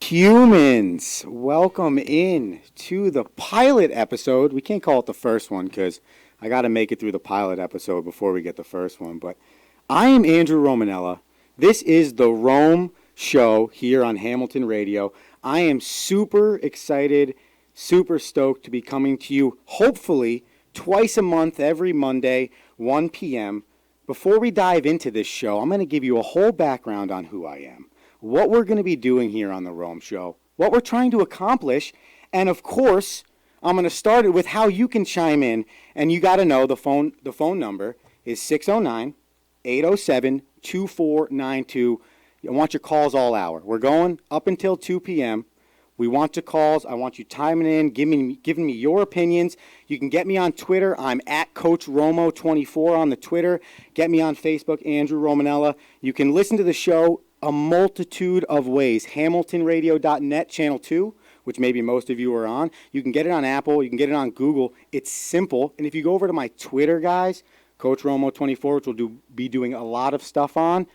Humans, welcome in to the pilot episode. We can't call it the first one because I got to make it through the pilot episode before we get the first one. But I am Andrew Romanella. This is the Rome Show here on Hamilton Radio. I am super excited, super stoked to be coming to you, hopefully, twice a month, every Monday, 1 p.m. Before we dive into this show, I'm going to give you a whole background on who I am, what we're going to be doing here on the Rome Show, what we're trying to accomplish, and of course, I'm going to start it with how you can chime in, and you got to know the phone number is 609-807-2492. I want your calls all hour. We're going up until 2 p.m. We want your calls. I want you chiming in, giving me your opinions. You can get me on Twitter. I'm at Coach Romo24 on the Twitter. Get me on Facebook, Andrew Romanella. You can listen to the show a multitude of ways. HamiltonRadio.net, Channel 2, which maybe most of you are on. You can get it on Apple. You can get it on Google. It's simple. And if you go over to my Twitter, guys, Coach Romo24, which we'll be doing a lot of stuff on,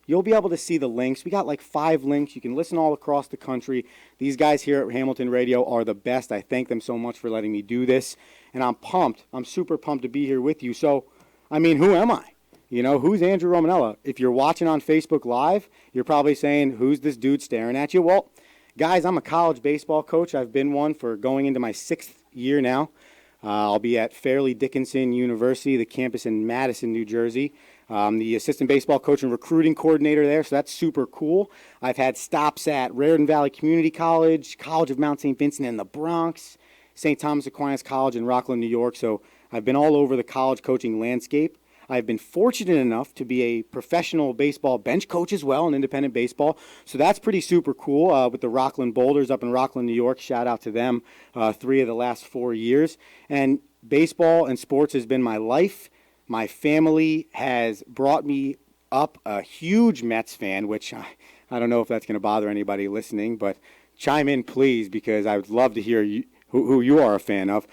you'll be able to see the links. We got like 5 links. You can listen all across the country. These guys here at Hamilton Radio are the best. I thank them so much for letting me do this. And I'm pumped. I'm super pumped to be here with you. So, I mean, who am I? You know, who's Andrew Romanella? If you're watching on Facebook Live, you're probably saying, who's this dude staring at you? Well, guys, I'm a college baseball coach. I've been one for going into my 6th year now. I'll be at Fairleigh Dickinson University, the campus in Madison, New Jersey. The assistant baseball coach and recruiting coordinator there, so that's super cool. I've had stops at Raritan Valley Community College, College of Mount St. Vincent in the Bronx, St. Thomas Aquinas College in Rockland, New York. So I've been all over the college coaching landscape. I've been fortunate enough to be a professional baseball bench coach as well in independent baseball. So that's pretty super cool with the Rockland Boulders up in Rockland, New York. Shout out to them 3 of the last 4 years. And baseball and sports has been my life. My family has brought me up a huge Mets fan, which I don't know if that's going to bother anybody listening, but chime in, please, because I would love to hear who you are a fan of.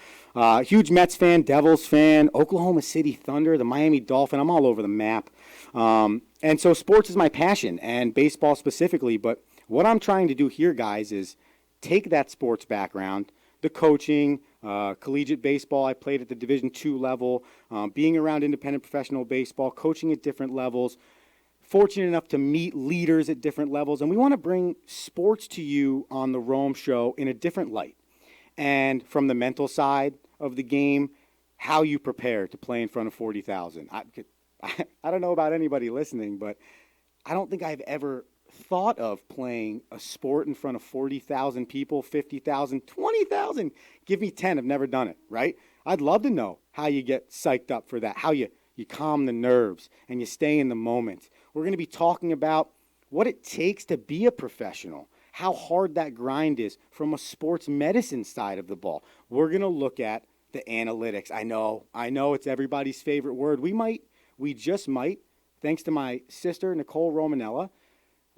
Huge Mets fan, Devils fan, Oklahoma City Thunder, the Miami Dolphin. I'm all over the map. And so sports is my passion, and baseball specifically. But what I'm trying to do here, guys, is take that sports background, the coaching, collegiate baseball. I played at the Division II level, being around independent professional baseball, coaching at different levels, fortunate enough to meet leaders at different levels. And we want to bring sports to you on the Rome Show in a different light. And from the mental side of the game, how you prepare to play in front of 40,000. I don't know about anybody listening, but I don't think I've ever thought of playing a sport in front of 40,000 people, 50,000, 20,000. Give me 10. I've never done it, right? I'd love to know how you get psyched up for that, how you calm the nerves and you stay in the moment. We're going to be talking about what it takes to be a professional, how hard that grind is from a sports medicine side of the ball. We're going to look at the analytics. I know it's everybody's favorite word. We just might, thanks to my sister, Nicole Romanella,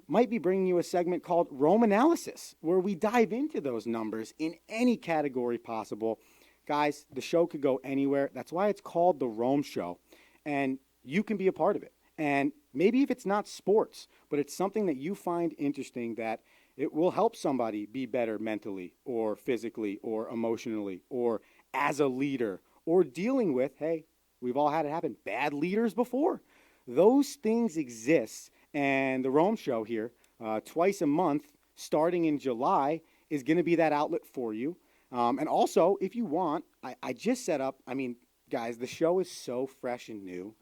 might be bringing you a segment called Romanalysis, where we dive into those numbers in any category possible. Guys, the show could go anywhere. That's why it's called the Rome Show, and you can be a part of it. And maybe if it's not sports, but it's something that you find interesting that it will help somebody be better mentally or physically or emotionally or as a leader or dealing with, hey, we've all had it happen, bad leaders before. Those things exist, and the Rome Show here, twice a month, starting in July, is going to be that outlet for you. And also, if you want, I just set up, guys, the show is so fresh and new.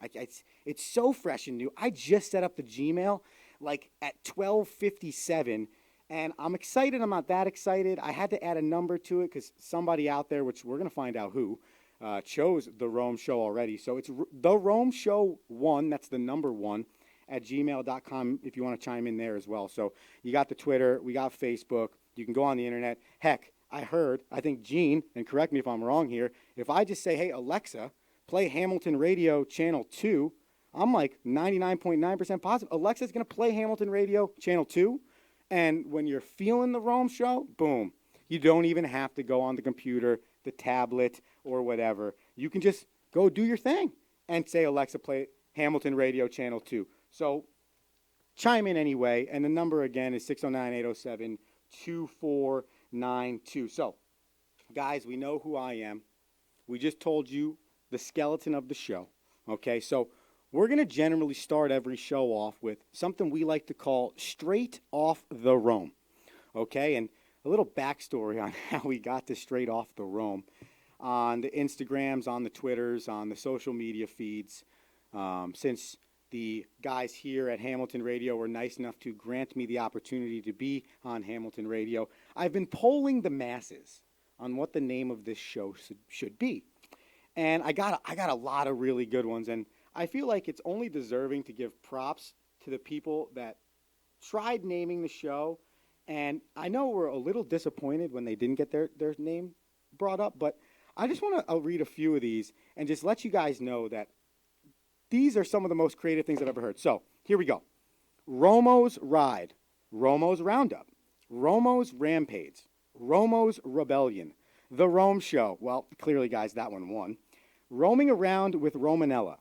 It's so fresh and new. I just set up the Gmail like at 12:57. And I'm excited. I'm not that excited. I had to add a number to it because somebody out there, which we're going to find out who, chose the Rome Show already. So it's the Rome Show 1. That's the number 1 at gmail.com if you want to chime in there as well. So you got the Twitter. We got Facebook. You can go on the internet. Heck, I think Gene, and correct me if I'm wrong here, if I just say, hey, Alexa, play Hamilton Radio Channel 2, I'm like 99.9% positive. Alexa's going to play Hamilton Radio Channel 2. And when you're feeling the Rome Show, boom, you don't even have to go on the computer, the tablet, or whatever. You can just go do your thing and say, Alexa, play Hamilton Radio Channel 2. So chime in anyway, and the number again is 609-807 2492. So, guys, we know who I am. We just told you the skeleton of the show. Okay, so we're going to generally start every show off with something we like to call straight off the Rome. Okay, and a little backstory on how we got to straight off the Rome. On the Instagrams, on the Twitters, on the social media feeds, since the guys here at Hamilton Radio were nice enough to grant me the opportunity to be on Hamilton Radio, I've been polling the masses on what the name of this show should be. And I got a lot of really good ones, and I feel like it's only deserving to give props to the people that tried naming the show. And I know we're a little disappointed when they didn't get their name brought up, but I just want to read a few of these and just let you guys know that these are some of the most creative things I've ever heard. So here we go. Romo's Ride, Romo's Roundup, Romo's Rampage, Romo's Rebellion, The Rome Show. Well, clearly, guys, that one won. Roaming Around with Romanella,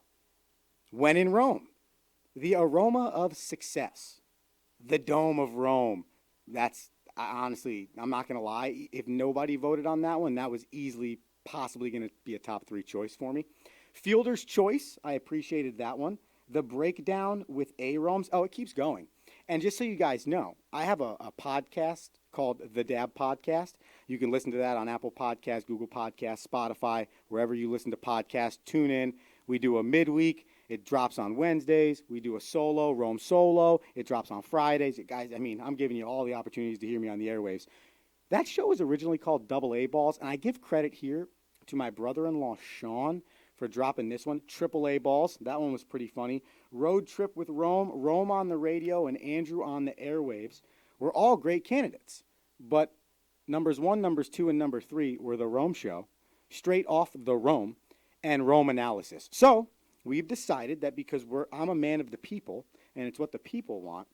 When in Rome, The Aroma of Success, The Dome of Rome. That's, honestly, I'm not going to lie. If nobody voted on that one, that was easily possibly going to be a top 3 choice for me. Fielder's Choice, I appreciated that one. The Breakdown with A-Romes. Oh, it keeps going. And just so you guys know, I have a podcast called The Dab Podcast. You can listen to that on Apple Podcasts, Google Podcasts, Spotify, wherever you listen to podcasts. Tune in. We do a midweek. It drops on Wednesdays. We do a solo, Rome Solo. It drops on Fridays. Guys, I mean, I'm giving you all the opportunities to hear me on the airwaves. That show was originally called Double A Balls, and I give credit here to my brother-in-law, Sean, for dropping this one. Triple A Balls. That one was pretty funny. Road Trip with Rome, Rome on the radio, and Andrew on the airwaves were all great candidates. But numbers 1, numbers 2, and number 3 were The Rome Show, Straight Off the Rome, and Rome Analysis. So we've decided that because I'm a man of the people, and it's what the people want,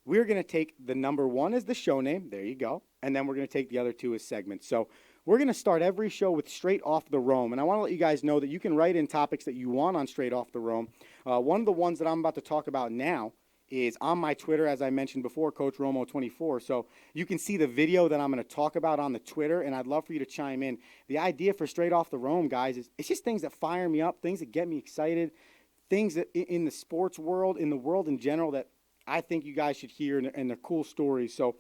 we're going to take the number 1 as the show name. There you go. And then we're going to take the other 2 as segments. So we're going to start every show with Straight Off the Rome. And I want to let you guys know that you can write in topics that you want on Straight Off the Rome. One of the ones that I'm about to talk about now is on my Twitter, as I mentioned before, Coach Romo24. So you can see the video that I'm going to talk about on the Twitter, and I'd love for you to chime in. The idea for Straight Off the Rome, guys, is it's just things that fire me up, things that get me excited, things that in the sports world, in the world in general, that I think you guys should hear, and they're cool stories. So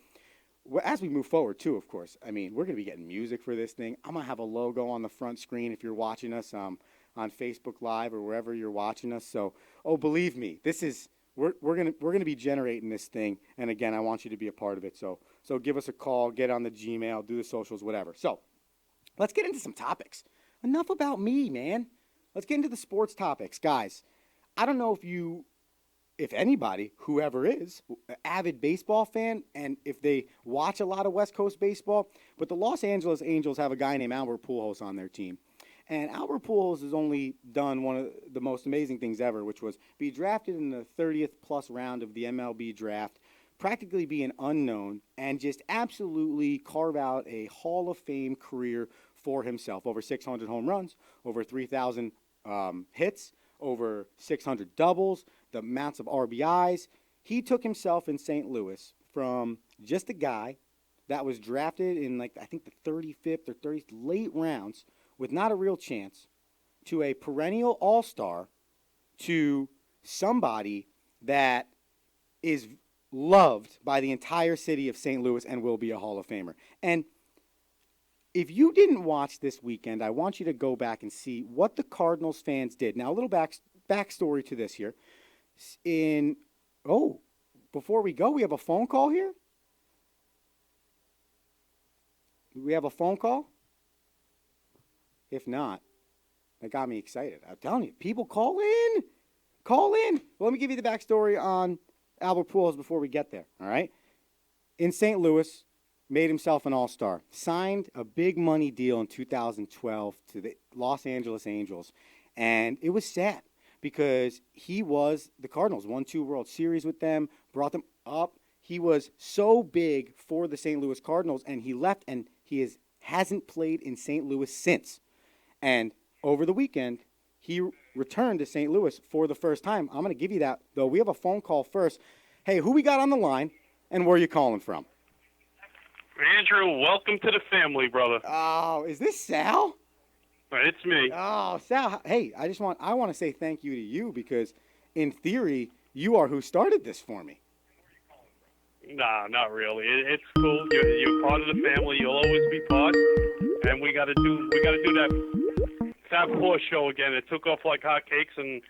as we move forward, too, of course, I mean, we're going to be getting music for this thing. I'm going to have a logo on the front screen if you're watching us on Facebook Live or wherever you're watching us. So, believe me, this is we're gonna be generating this thing. And again, I want you to be a part of it. So give us a call, get on the Gmail, do the socials, whatever. So let's get into some topics. Enough about me, man. Let's get into the sports topics, guys. I don't know if anybody, whoever is, an avid baseball fan, and if they watch a lot of West Coast baseball, but the Los Angeles Angels have a guy named Albert Pujols on their team. And Albert Pujols has only done one of the most amazing things ever, which was be drafted in the 30th plus round of the MLB draft, practically be an unknown, and just absolutely carve out a Hall of Fame career for himself. Over 600 home runs, over 3,000 hits, over 600 doubles, the amounts of RBIs. He took himself in St. Louis from just a guy that was drafted in, I think the 35th or 30th late rounds with not a real chance, to a perennial all-star, to somebody that is loved by the entire city of St. Louis and will be a Hall of Famer. And if you didn't watch this weekend, I want you to go back and see what the Cardinals fans did. Now, a little backstory to this here. Before we go, we have a phone call here. Do we have a phone call? If not, that got me excited. I'm telling you, people call in. Call in. Well, let me give you the backstory on Albert Pujols before we get there, all right? In St. Louis, made himself an all-star. Signed a big money deal in 2012 to the Los Angeles Angels. And it was sad because he was the Cardinals, won 2 World Series with them, brought them up. He was so big for the St. Louis Cardinals, and he left, and he hasn't played in St. Louis since. And over the weekend, he returned to St. Louis for the first time. I'm going to give you that, though. We have a phone call first. Hey, who we got on the line, and where are you calling from? Andrew, welcome to the family, brother. Oh, is this Sal? It's me. Oh, Sal. Hey, I want to say thank you to you because, in theory, you are who started this for me. Nah, not really. It's cool. You're part of the family. You'll always be part. And we gotta do that Fab Four show again. It took off like hotcakes, and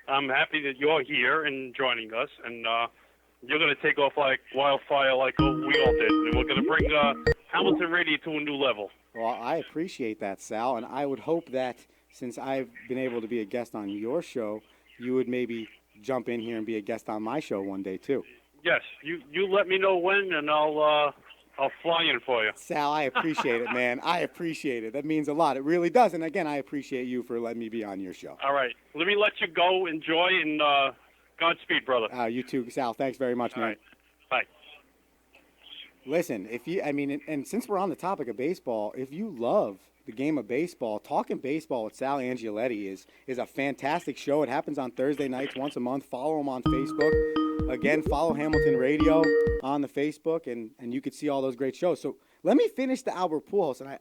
I'm happy that you're here and joining us. And you're gonna take off like wildfire, like we all did. And we're gonna bring Hamilton Radio to a new level. Well, I appreciate that, Sal, and I would hope that since I've been able to be a guest on your show, you would maybe jump in here and be a guest on my show one day too. Yes, you let me know when, and I'll fly in for you. Sal, I appreciate it, man. I appreciate it. That means a lot. It really does. And again, I appreciate you for letting me be on your show. All right, let me let you go. Enjoy, and Godspeed, brother. You too, Sal. Thanks very much, man. All right, bye. Listen, and since we're on the topic of baseball, if you love the game of baseball, Talking Baseball with Sal Angioletti is a fantastic show. It happens on Thursday nights once a month. Follow him on Facebook. Again, follow Hamilton Radio on the Facebook, and you can see all those great shows. So let me finish the Albert Pujols, and I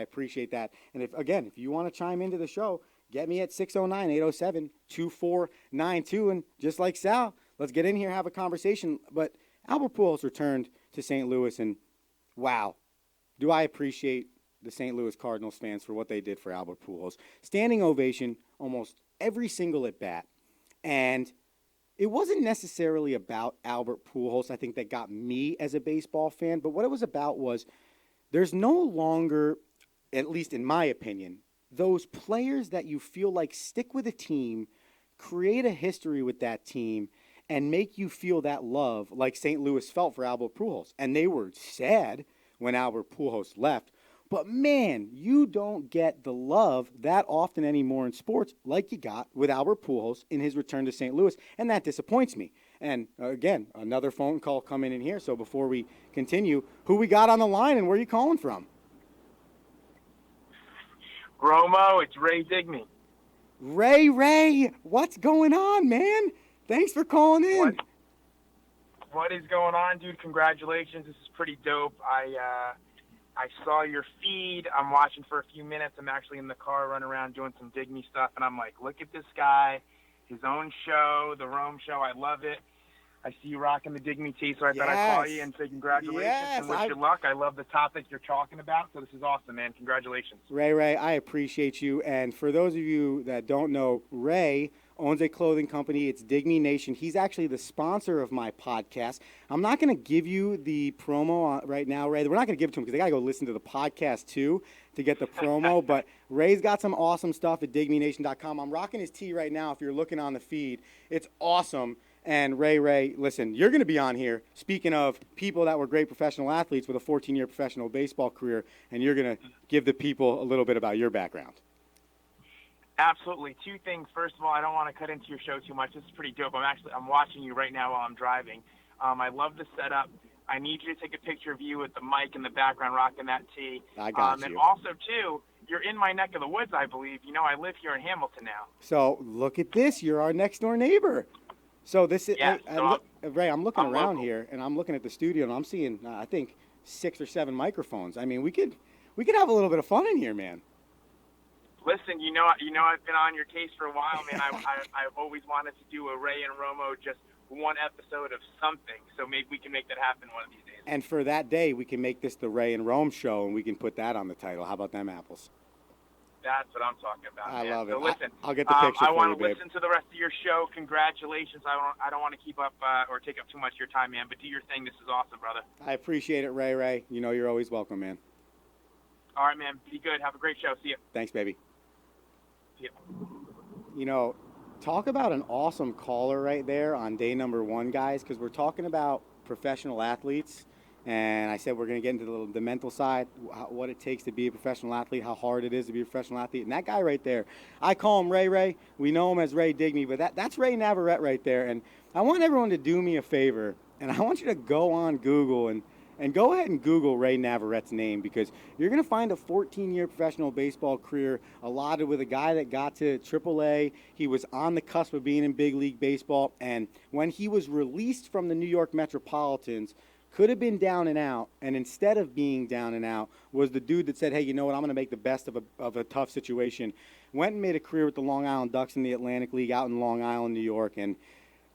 appreciate that. And if you want to chime into the show, get me at 609-807-2492. And just like Sal, let's get in here, have a conversation. But Albert Pujols returned to St. Louis, and wow, do I appreciate the St. Louis Cardinals fans for what they did for Albert Pujols. Standing ovation almost every single at bat. And it wasn't necessarily about Albert Pujols, I think, that got me as a baseball fan, but what it was about was there's no longer, at least in my opinion, those players that you feel like stick with a team, create a history with that team, and make you feel that love like St. Louis felt for Albert Pujols. And they were sad when Albert Pujols left. But, man, you don't get the love that often anymore in sports like you got with Albert Pujols in his return to St. Louis, and that disappoints me. And, again, another phone call coming in here. So before we continue, who we got on the line and where are you calling from? Romo, it's Ray Digny. Ray, what's going on, man? Thanks for calling in. What is going on, dude? Congratulations. This is pretty dope. I saw your feed. I'm watching for a few minutes. I'm actually in the car running around doing some Digny stuff, and I'm like, look at this guy, his own show, the Rome show. I love it. I see you rocking the Digny tee, so I thought I'd call you and say congratulations and wish you luck. I love the topic you're talking about, so this is awesome, man. Congratulations. Ray, I appreciate you. And for those of you that don't know, Ray owns a clothing company. It's Digny Nation. He's actually the sponsor of my podcast. I'm not going to give you the promo right now, Ray. We're not going to give it to him because they got to go listen to the podcast too to get the promo. But Ray's got some awesome stuff at DignyNation.com. I'm rocking his tee right now if you're looking on the feed. It's awesome. And Ray, listen, you're going to be on here, speaking of people that were great professional athletes with a 14-year professional baseball career, and you're going to give the people a little bit about your background. Absolutely. Two things. First of all, I don't want to cut into your show too much. This is pretty dope. I'm watching you right now while I'm driving. I love the setup. I need you to take a picture of you with the mic in the background rocking that tee. I got you. And also, too, you're in my neck of the woods, I believe. You know, I live here in Hamilton now. So look at this. You're our next-door neighbor. So this is Ray. I'm looking around here, and I'm looking at the studio, and I'm seeing I think 6 or 7 microphones. I mean, we could have a little bit of fun in here, man. Listen, you know, I've been on your case for a while, man. I've always wanted to do a Ray and Romo just one episode of something, so maybe we can make that happen one of these days. And for that day, we can make this the Ray and Rome show, and we can put that on the title. How about them apples? That's what I'm talking about. I man. love it. So listen, I'll get the picture I want for you, to listen to the rest of your show. Congratulations. I don't want to keep up or take up too much of your time, man. But do your thing. This is awesome, brother. I appreciate it, Ray. You know you're always welcome, man. All right, man. Be good. Have a great show. See you. Thanks, baby. See you. You know, talk about an awesome caller right there on day number 1, guys, because we're talking about professional athletes. And I said we're going to get into the mental side, what it takes to be a professional athlete, how hard it is to be a professional athlete. And that guy right there, I call him Ray. We know him as Ray Digny, but that's Ray Navarrete right there. And I want everyone to do me a favor, and I want you to go on Google and go ahead and Google Ray Navarette's name, because you're going to find a 14-year professional baseball career allotted with a guy that got to AAA. He was on the cusp of being in big league baseball, and when he was released from the New York Metropolitans, could have been down and out, and instead of being down and out, was the dude that said, hey, you know what, I'm going to make the best of a tough situation. Went and made a career with the Long Island Ducks in the Atlantic League out in Long Island, New York. And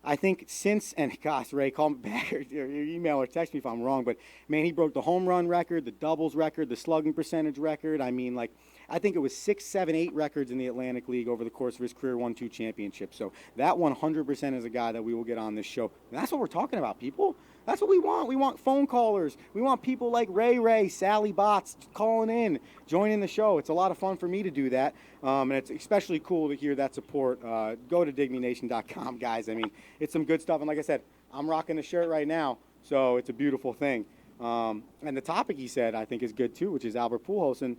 I think since, and gosh, Ray, call me back or email or text me if I'm wrong, but man, he broke the home run record, the doubles record, the slugging percentage record. I mean, like, I think it was 6, 7, 8 records in the Atlantic League over the course of his career, won 2 championships. So that 100% is a guy that we will get on this show. And that's what we're talking about, people. That's what we want. We want phone callers. We want people like Ray, Sally Bots calling in, joining the show. It's a lot of fun for me to do that, and it's especially cool to hear that support. Go to DigMeNation.com, guys. I mean, it's some good stuff. And like I said, I'm rocking the shirt right now, so it's a beautiful thing. And the topic he said I think is good too, which is Albert Pujols. And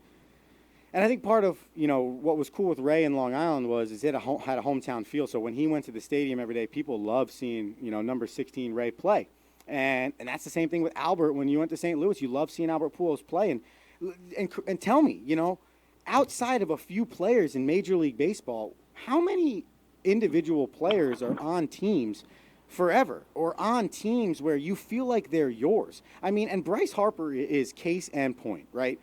I think part of, what was cool with Ray in Long Island was it had a hometown feel. So when he went to the stadium every day, people loved seeing, number 16 Ray play. And that's the same thing with Albert. When you went to St. Louis, you love seeing Albert Pujols play. And tell me, outside of a few players in Major League Baseball, how many individual players are on teams forever or on teams where you feel like they're yours? I mean, and Bryce Harper is case in point, right?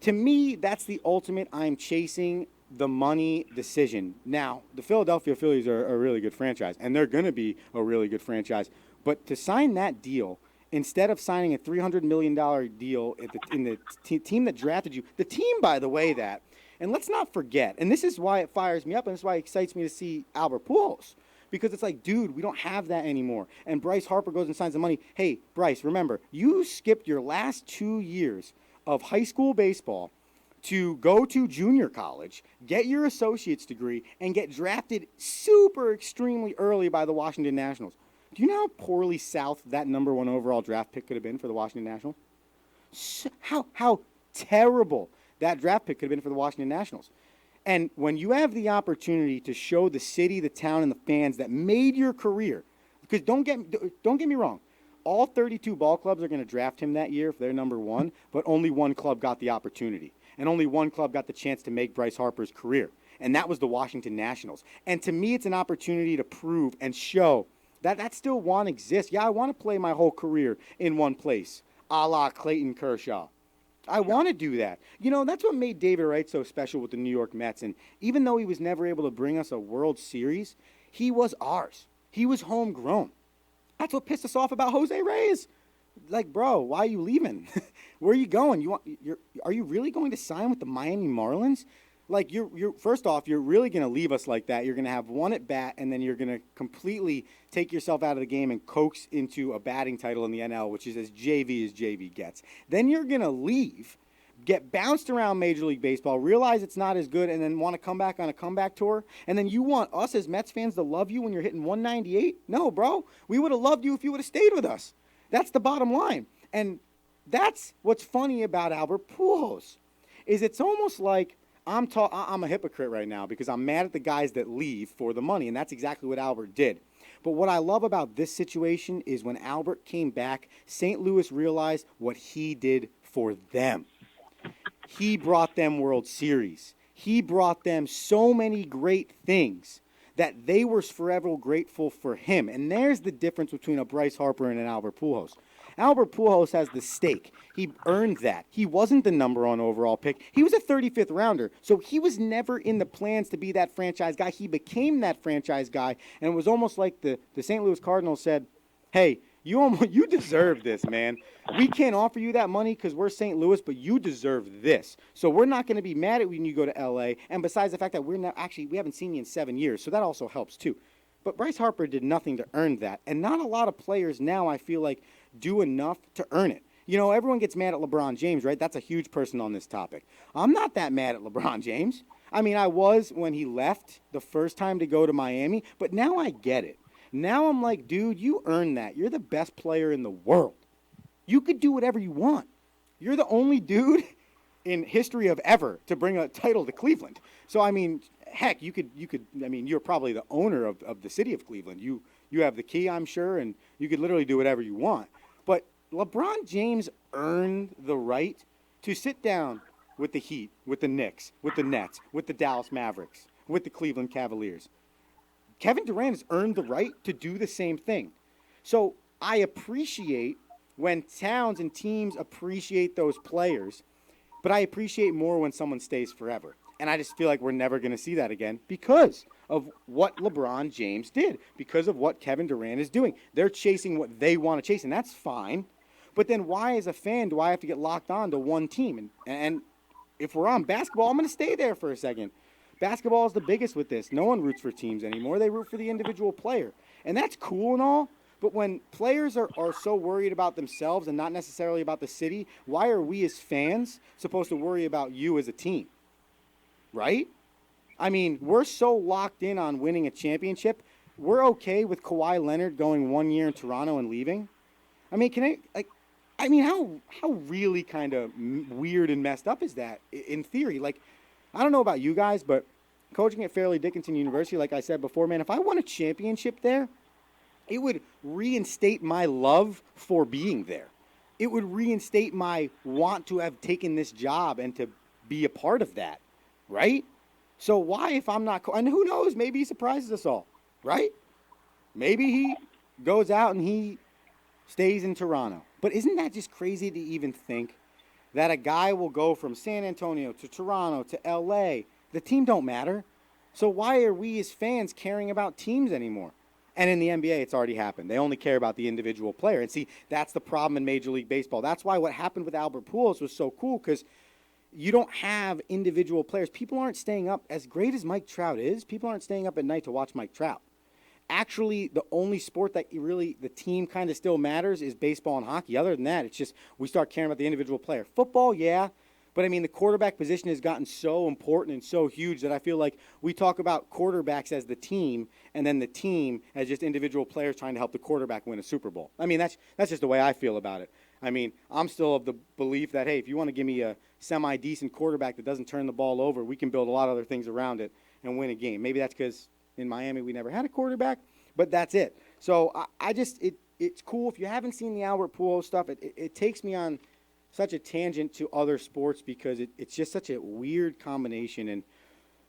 To me, that's the ultimate I'm chasing the money decision. Now, the Philadelphia Phillies are a really good franchise, and they're going to be a really good franchise. But to sign that deal, instead of signing a $300 million deal in the team that drafted you, the team, by the way, and let's not forget, and this is why it fires me up, and this is why it excites me to see Albert Pujols, because it's like, dude, we don't have that anymore. And Bryce Harper goes and signs the money. Hey, Bryce, remember, you skipped your last 2 years of high school baseball to go to junior college, get your associate's degree, and get drafted super extremely early by the Washington Nationals. Do you know how poorly south that number 1 overall draft pick could have been for the Washington Nationals? How terrible that draft pick could have been for the Washington Nationals. And when you have the opportunity to show the city, the town, and the fans that made your career, because don't get me wrong, all 32 ball clubs are going to draft him that year if they're number 1, but only one club got the opportunity. And only one club got the chance to make Bryce Harper's career. And that was the Washington Nationals. And to me, it's an opportunity to prove and show that still want exists. Yeah, I want to play my whole career in one place, a la Clayton Kershaw. I want to do that. That's what made David Wright so special with the New York Mets. And even though he was never able to bring us a World Series, he was ours. He was homegrown. That's what pissed us off about Jose Reyes. Like, bro, why are you leaving? Where are you going? Are you really going to sign with the Miami Marlins? Like, you're first off, you're really going to leave us like that. You're going to have one at bat, and then you're going to completely take yourself out of the game and coax into a batting title in the NL, which is as JV gets. Then you're going to leave, get bounced around Major League Baseball, realize it's not as good, and then want to come back on a comeback tour. And then you want us as Mets fans to love you when you're hitting 198? No, bro. We would have loved you if you would have stayed with us. That's the bottom line. And that's what's funny about Albert Pujols, is it's almost like I'm a hypocrite right now because I'm mad at the guys that leave for the money, and that's exactly what Albert did. But what I love about this situation is when Albert came back, St. Louis realized what he did for them. He brought them World Series. He brought them so many great things that they were forever grateful for him. And there's the difference between a Bryce Harper and an Albert Pujols. Albert Pujols has the stake. He earned that. He wasn't the number 1 overall pick. He was a 35th rounder. So he was never in the plans to be that franchise guy. He became that franchise guy. And it was almost like the St. Louis Cardinals said, hey, you deserve this, man. We can't offer you that money because we're St. Louis, but you deserve this. So we're not going to be mad at when you go to L.A. And besides the fact that we haven't seen you in 7 years, so that also helps too. But Bryce Harper did nothing to earn that. And not a lot of players now, I feel like, do enough to earn it. Everyone gets mad at LeBron James, right? That's a huge person on this topic. I'm not that mad at LeBron James. I mean, I was when he left the first time to go to Miami, but now I get it. Now I'm like, dude, you earned that. You're the best player in the world. You could do whatever you want. You're the only dude in history of ever to bring a title to Cleveland. So, I mean, heck, you're probably the owner of the city of Cleveland. You have the key, I'm sure, and you could literally do whatever you want. But LeBron James earned the right to sit down with the Heat, with the Knicks, with the Nets, with the Dallas Mavericks, with the Cleveland Cavaliers. Kevin Durant has earned the right to do the same thing. So I appreciate when towns and teams appreciate those players, but I appreciate more when someone stays forever. And I just feel like we're never going to see that again because of what LeBron James did, because of what Kevin Durant is doing. They're chasing what they want to chase, and that's fine. But then why, as a fan, do I have to get locked on to one team? And if we're on basketball, I'm going to stay there for a second. Basketball is the biggest with this. No one roots for teams anymore. They root for the individual player. And that's cool and all, but when players are so worried about themselves and not necessarily about the city, why are we as fans supposed to worry about you as a team? Right? I mean, we're so locked in on winning a championship. We're okay with Kawhi Leonard going 1 year in Toronto and leaving. I mean, how really kind of weird and messed up is that in theory? Like, I don't know about you guys, but coaching at Fairleigh Dickinson University, like I said before, man, if I won a championship there, it would reinstate my love for being there. It would reinstate my want to have taken this job and to be a part of that, right? So why, if I'm not, and who knows, maybe he surprises us all, right? Maybe he goes out and he stays in Toronto. But isn't that just crazy to even think that a guy will go from San Antonio to Toronto to L.A.? The team don't matter. So why are we as fans caring about teams anymore? And in the NBA, it's already happened. They only care about the individual player. And see, that's the problem in Major League Baseball. That's why what happened with Albert Pujols was so cool, because you don't have individual players. People aren't staying up, as great as Mike Trout is, people aren't staying up at night to watch Mike Trout. Actually, the only sport that really the team kind of still matters is baseball and hockey. Other than that, it's just we start caring about the individual player. Football, yeah. But, I mean, the quarterback position has gotten so important and so huge that I feel like we talk about quarterbacks as the team and then the team as just individual players trying to help the quarterback win a Super Bowl. I mean, that's just the way I feel about it. I mean, I'm still of the belief that, hey, if you want to give me a semi-decent quarterback that doesn't turn the ball over, we can build a lot of other things around it and win a game. Maybe that's because in Miami we never had a quarterback, but that's it. So it's cool. If you haven't seen the Albert Pujols stuff, it takes me on such a tangent to other sports because it's just such a weird combination, and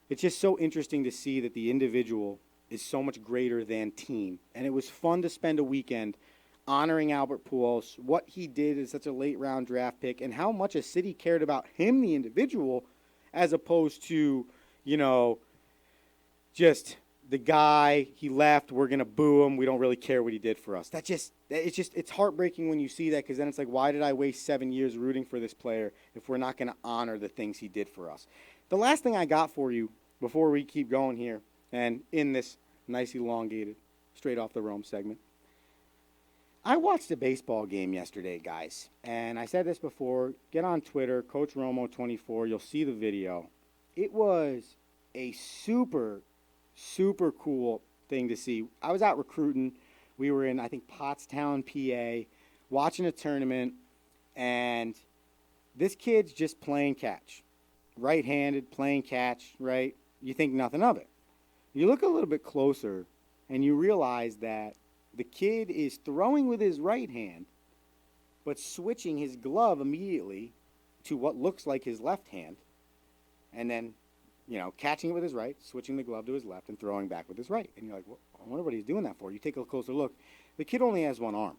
it's just so interesting to see that the individual is so much greater than team. And it was fun to spend a weekend honoring Albert Pujols, what he did as such a late-round draft pick, and how much a city cared about him, the individual, as opposed to, just the guy, he left, we're going to boo him, we don't really care what he did for us. It's heartbreaking when you see that, because then it's like, why did I waste 7 years rooting for this player if we're not going to honor the things he did for us? The last thing I got for you before we keep going here, and in this nice elongated, straight off the Rome segment, I watched a baseball game yesterday, guys, and I said this before, get on Twitter, Coach Romo24, you'll see the video. It was a super cool thing to see. I was out recruiting. We were in, I think, Pottstown, PA, watching a tournament, and this kid's just playing catch. Right-handed, playing catch, right? You think nothing of it. You look a little bit closer, and you realize that the kid is throwing with his right hand, but switching his glove immediately to what looks like his left hand, and then catching it with his right, switching the glove to his left, and throwing back with his right. And you're like, well, I wonder what he's doing that for. You take a closer look. The kid only has one arm.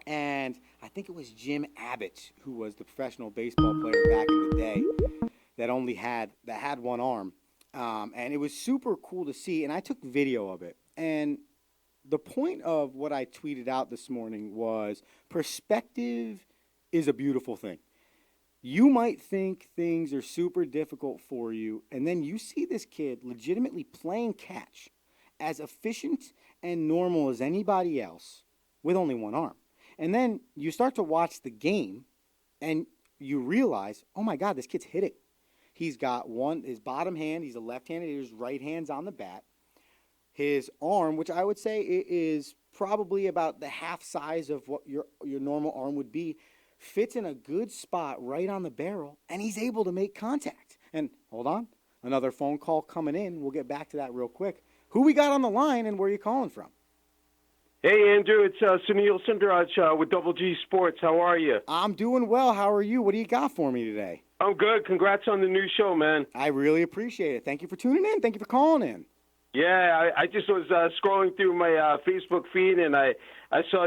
And I think it was Jim Abbott, who was the professional baseball player back in the day, that had one arm. And it was super cool to see. And I took video of it. And the point of what I tweeted out this morning was perspective is a beautiful thing. You might think things are super difficult for you, and then you see this kid legitimately playing catch as efficient and normal as anybody else with only one arm. And then you start to watch the game, and you realize, oh my God, this kid's hitting. He's got his bottom hand, he's a left-handed, his right hand's on the bat. His arm, which I would say is probably about the half size of what your normal arm would be, fits in a good spot right on the barrel, and he's able to make contact. And hold on, another phone call coming in. We'll get back to that real quick. Who we got on the line, and where are you calling from? Hey, Andrew, it's Sunil Sundaraj with Double G Sports. How are you? I'm doing well. How are you? What do you got for me today? I'm good. Congrats on the new show, man. I really appreciate it. Thank you for tuning in. Thank you for calling in. Yeah, I just was scrolling through my Facebook feed, and I saw,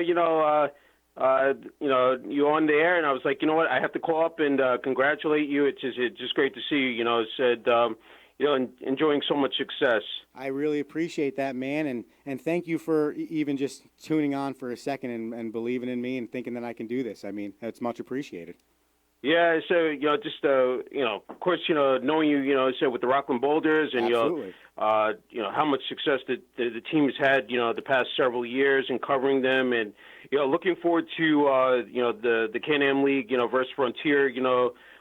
you on the air, and I was like, you know what, I have to call up and congratulate you. It's just great to see you. Said, enjoying so much success. I really appreciate that, man, and thank you for even just tuning on for a second and believing in me and thinking that I can do this. I mean, that's much appreciated. Yeah, so of course, knowing you, said with the Rockland Boulders, and Absolutely. How much success the team has had, the past several years in covering them, and looking forward to the Can-Am League, versus Frontier,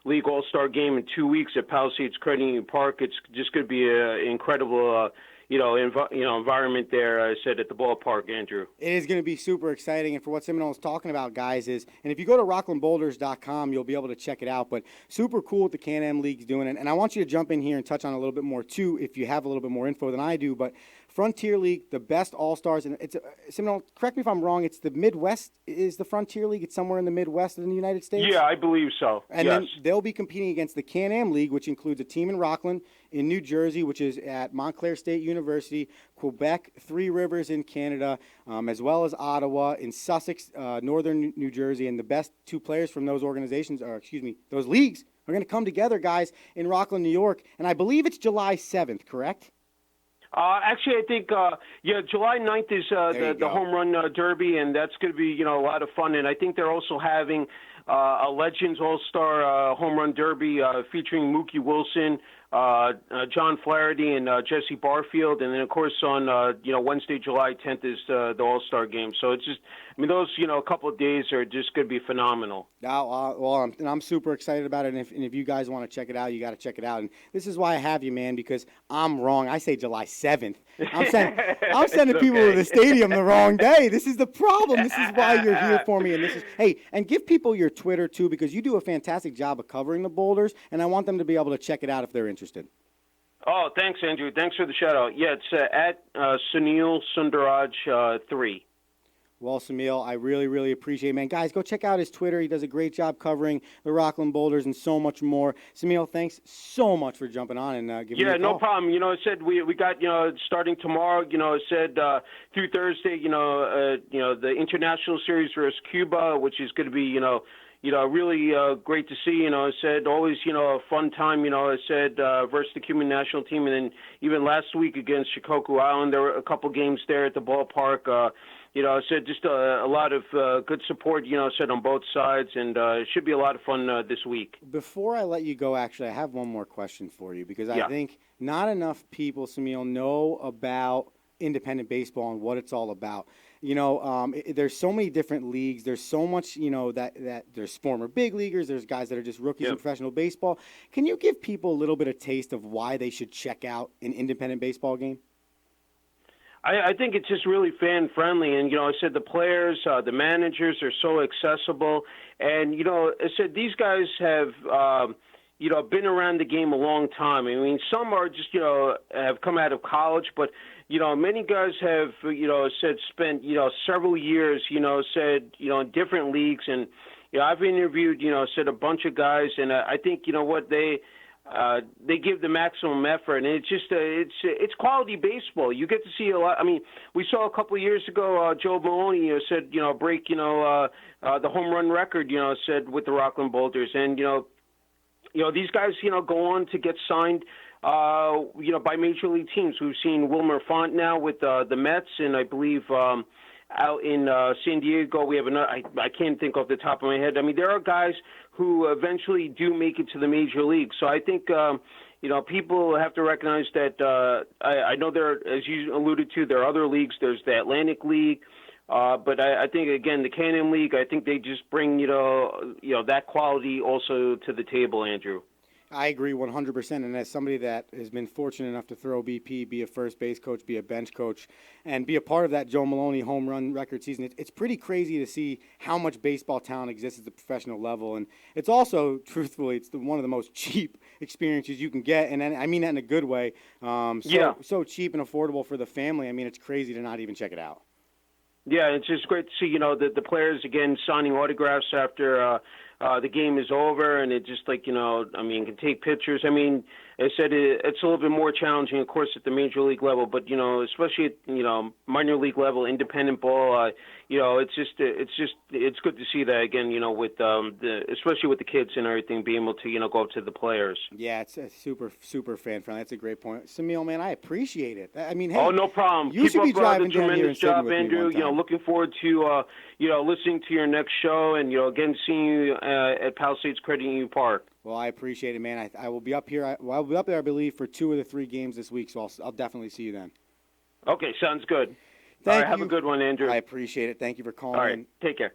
League All-Star game in 2 weeks at Palisades Credit Union Park. It's just going to be an incredible environment there, I said, at the ballpark, Andrew. It is going to be super exciting, and for what Seminole is talking about, guys, and if you go to rocklandboulders.com, you'll be able to check it out, but super cool what the Can-Am League's doing, and I want you to jump in here and touch on a little bit more, too, if you have a little bit more info than I do, but Frontier League, the best All-Stars, and it's Seminole, correct me if I'm wrong, it's the Midwest, is the Frontier League, it's somewhere in the Midwest of the United States? Yeah, I believe so. And yes. then they'll be competing against the Can-Am League, which includes a team in Rockland, in New Jersey, which is at Montclair State University, Quebec, Three Rivers in Canada, as well as Ottawa, in Sussex, northern New Jersey, and the best two players from those those leagues are going to come together, guys, in Rockland, New York, and I believe it's July 7th, correct? Actually, I think, July 9th is the Home Run Derby, and that's going to be, a lot of fun. And I think they're also having a Legends All-Star Home Run Derby featuring Mookie Wilson, John Flaherty, and Jesse Barfield. And then, of course, on, Wednesday, July 10th is the All-Star game. So it's just, those, a couple of days are just going to be phenomenal. I'm super excited about it, and if you guys want to check it out, you got to check it out. And this is why I have you, man, because I'm wrong. I say July 7th. I'm sending people to the stadium the wrong day. This is the problem. This is why you're here for me. And and give people your Twitter, too, because you do a fantastic job of covering the Boulders, and I want them to be able to check it out if they're interested. Oh, thanks, Andrew. Thanks for the shout-out. Yeah, it's at Sunil Sundaraj 3. Well, Samil, I really, really appreciate it, man. Guys, go check out his Twitter. He does a great job covering the Rockland Boulders and so much more. Samil, thanks so much for jumping on and giving me a call. Yeah, no problem. I said we got, starting tomorrow, I said through Thursday, the International Series versus Cuba, which is going to be, really great to see. I said always, a fun time. I said versus the Cuban national team, and then even last week against Shikoku Island, there were a couple games there at the ballpark. I said just a lot of good support. I said on both sides, and it should be a lot of fun this week. Before I let you go, actually, I have one more question for you because I think not enough people, Samil, know about independent baseball and what it's all about. There's so many different leagues. There's so much, that there's former big leaguers. There's guys that are just rookies in professional baseball. Can you give people a little bit of taste of why they should check out an independent baseball game? I think it's just really fan-friendly. And, I said the players, the managers are so accessible. And, I said these guys have, been around the game a long time. Some are just, have come out of college, but many guys have, spent, several years, in different leagues. And, I've interviewed, a bunch of guys, and I think, they give the maximum effort, and it's just it's quality baseball. You get to see a lot. We saw a couple of years ago Joe Maloney said break the home run record said with the Rockland Boulders, and these guys go on to get signed by major league teams. We've seen Wilmer Font now with the Mets, and I believe out in San Diego we have another. I can't think off the top of my head. There are guys who eventually do make it to the major league. So I think, people have to recognize that I know there, as you alluded to, there are other leagues. There's the Atlantic League. But I think, again, the Can-Am League, I think they just bring, that quality also to the table, Andrew. I agree 100%, and as somebody that has been fortunate enough to throw BP, be a first base coach, be a bench coach, and be a part of that Joe Maloney home run record season, it's pretty crazy to see how much baseball talent exists at the professional level, and it's also, truthfully, it's one of the most cheap experiences you can get, and I mean that in a good way. So cheap and affordable for the family. It's crazy to not even check it out. Yeah, it's just great to see, the players, again, signing autographs after the game is over, and it just can take pictures. I said it's a little bit more challenging, of course, at the major league level, but especially at minor league level, independent ball. It's good to see that again. With especially with the kids and everything, being able to go up to the players. Yeah, it's a super fan friendly. That's a great point, Samil. Man, I appreciate it. I mean, hey, Oh, no problem. You Keep should up be driving the down here tremendous and sitting job, with me Andrew. one time. Looking forward to listening to your next show, and again seeing you at Palisades Credit Union Park. Well, I appreciate it, man. I will be up here. I'll be up there, I believe, for 2 of the 3 games this week. So I'll definitely see you then. Okay, sounds good. Thank All right, have you. a good one, Andrew. I appreciate it. Thank you for calling. All right, take care.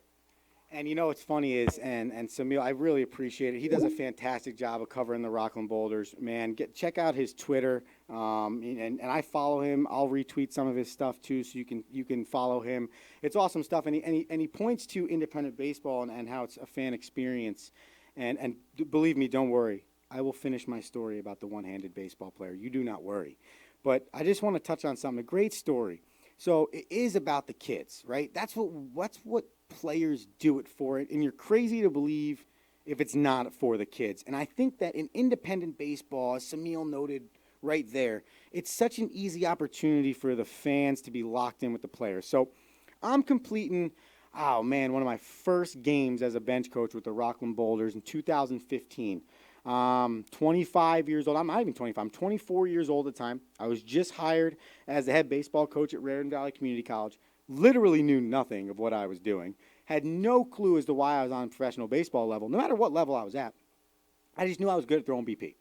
And what's funny is, and Samil, I really appreciate it. He does a fantastic job of covering the Rockland Boulders. Man, check out his Twitter, and I follow him. I'll retweet some of his stuff too, so you can follow him. It's awesome stuff, and he points to independent baseball and how it's a fan experience. And believe me, don't worry. I will finish my story about the one-handed baseball player. You do not worry. But I just want to touch on something. A great story. So it is about the kids, right? That's what players do it for. And you're crazy to believe if it's not for the kids. And I think that in independent baseball, as Samil noted right there, it's such an easy opportunity for the fans to be locked in with the players. So I'm completing, one of my first games as a bench coach with the Rockland Boulders in 2015. 25 years old. I'm not even 25. I'm 24 years old at the time. I was just hired as the head baseball coach at Raritan Valley Community College. Literally knew nothing of what I was doing. Had no clue as to why I was on professional baseball level, no matter what level I was at. I just knew I was good at throwing BP.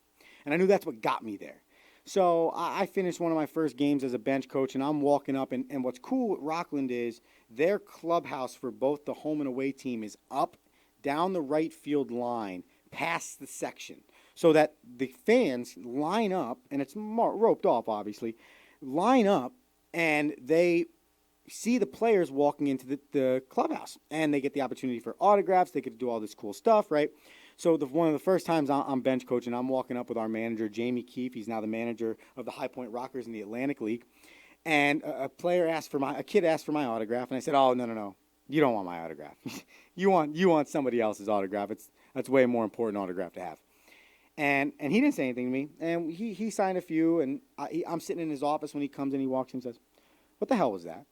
And I knew that's what got me there. So I finished one of my first games as a bench coach, and I'm walking up. And what's cool with Rockland is their clubhouse for both the home and away team is up down the right field line past the section, so that the fans line up, and it's roped off, obviously, line up, and they see the players walking into the clubhouse, and they get the opportunity for autographs. They get to do all this cool stuff, right? So one of the first times I'm bench coaching, I'm walking up with our manager, Jamie Keefe. He's now the manager of the High Point Rockers in the Atlantic League. And a kid asked for my autograph, and I said, "Oh, no. You don't want my autograph. you want somebody else's autograph. That's way more important autograph to have." And he didn't say anything to me. And he signed a few, and I'm sitting in his office when he comes in. He walks in and says, "What the hell was that?"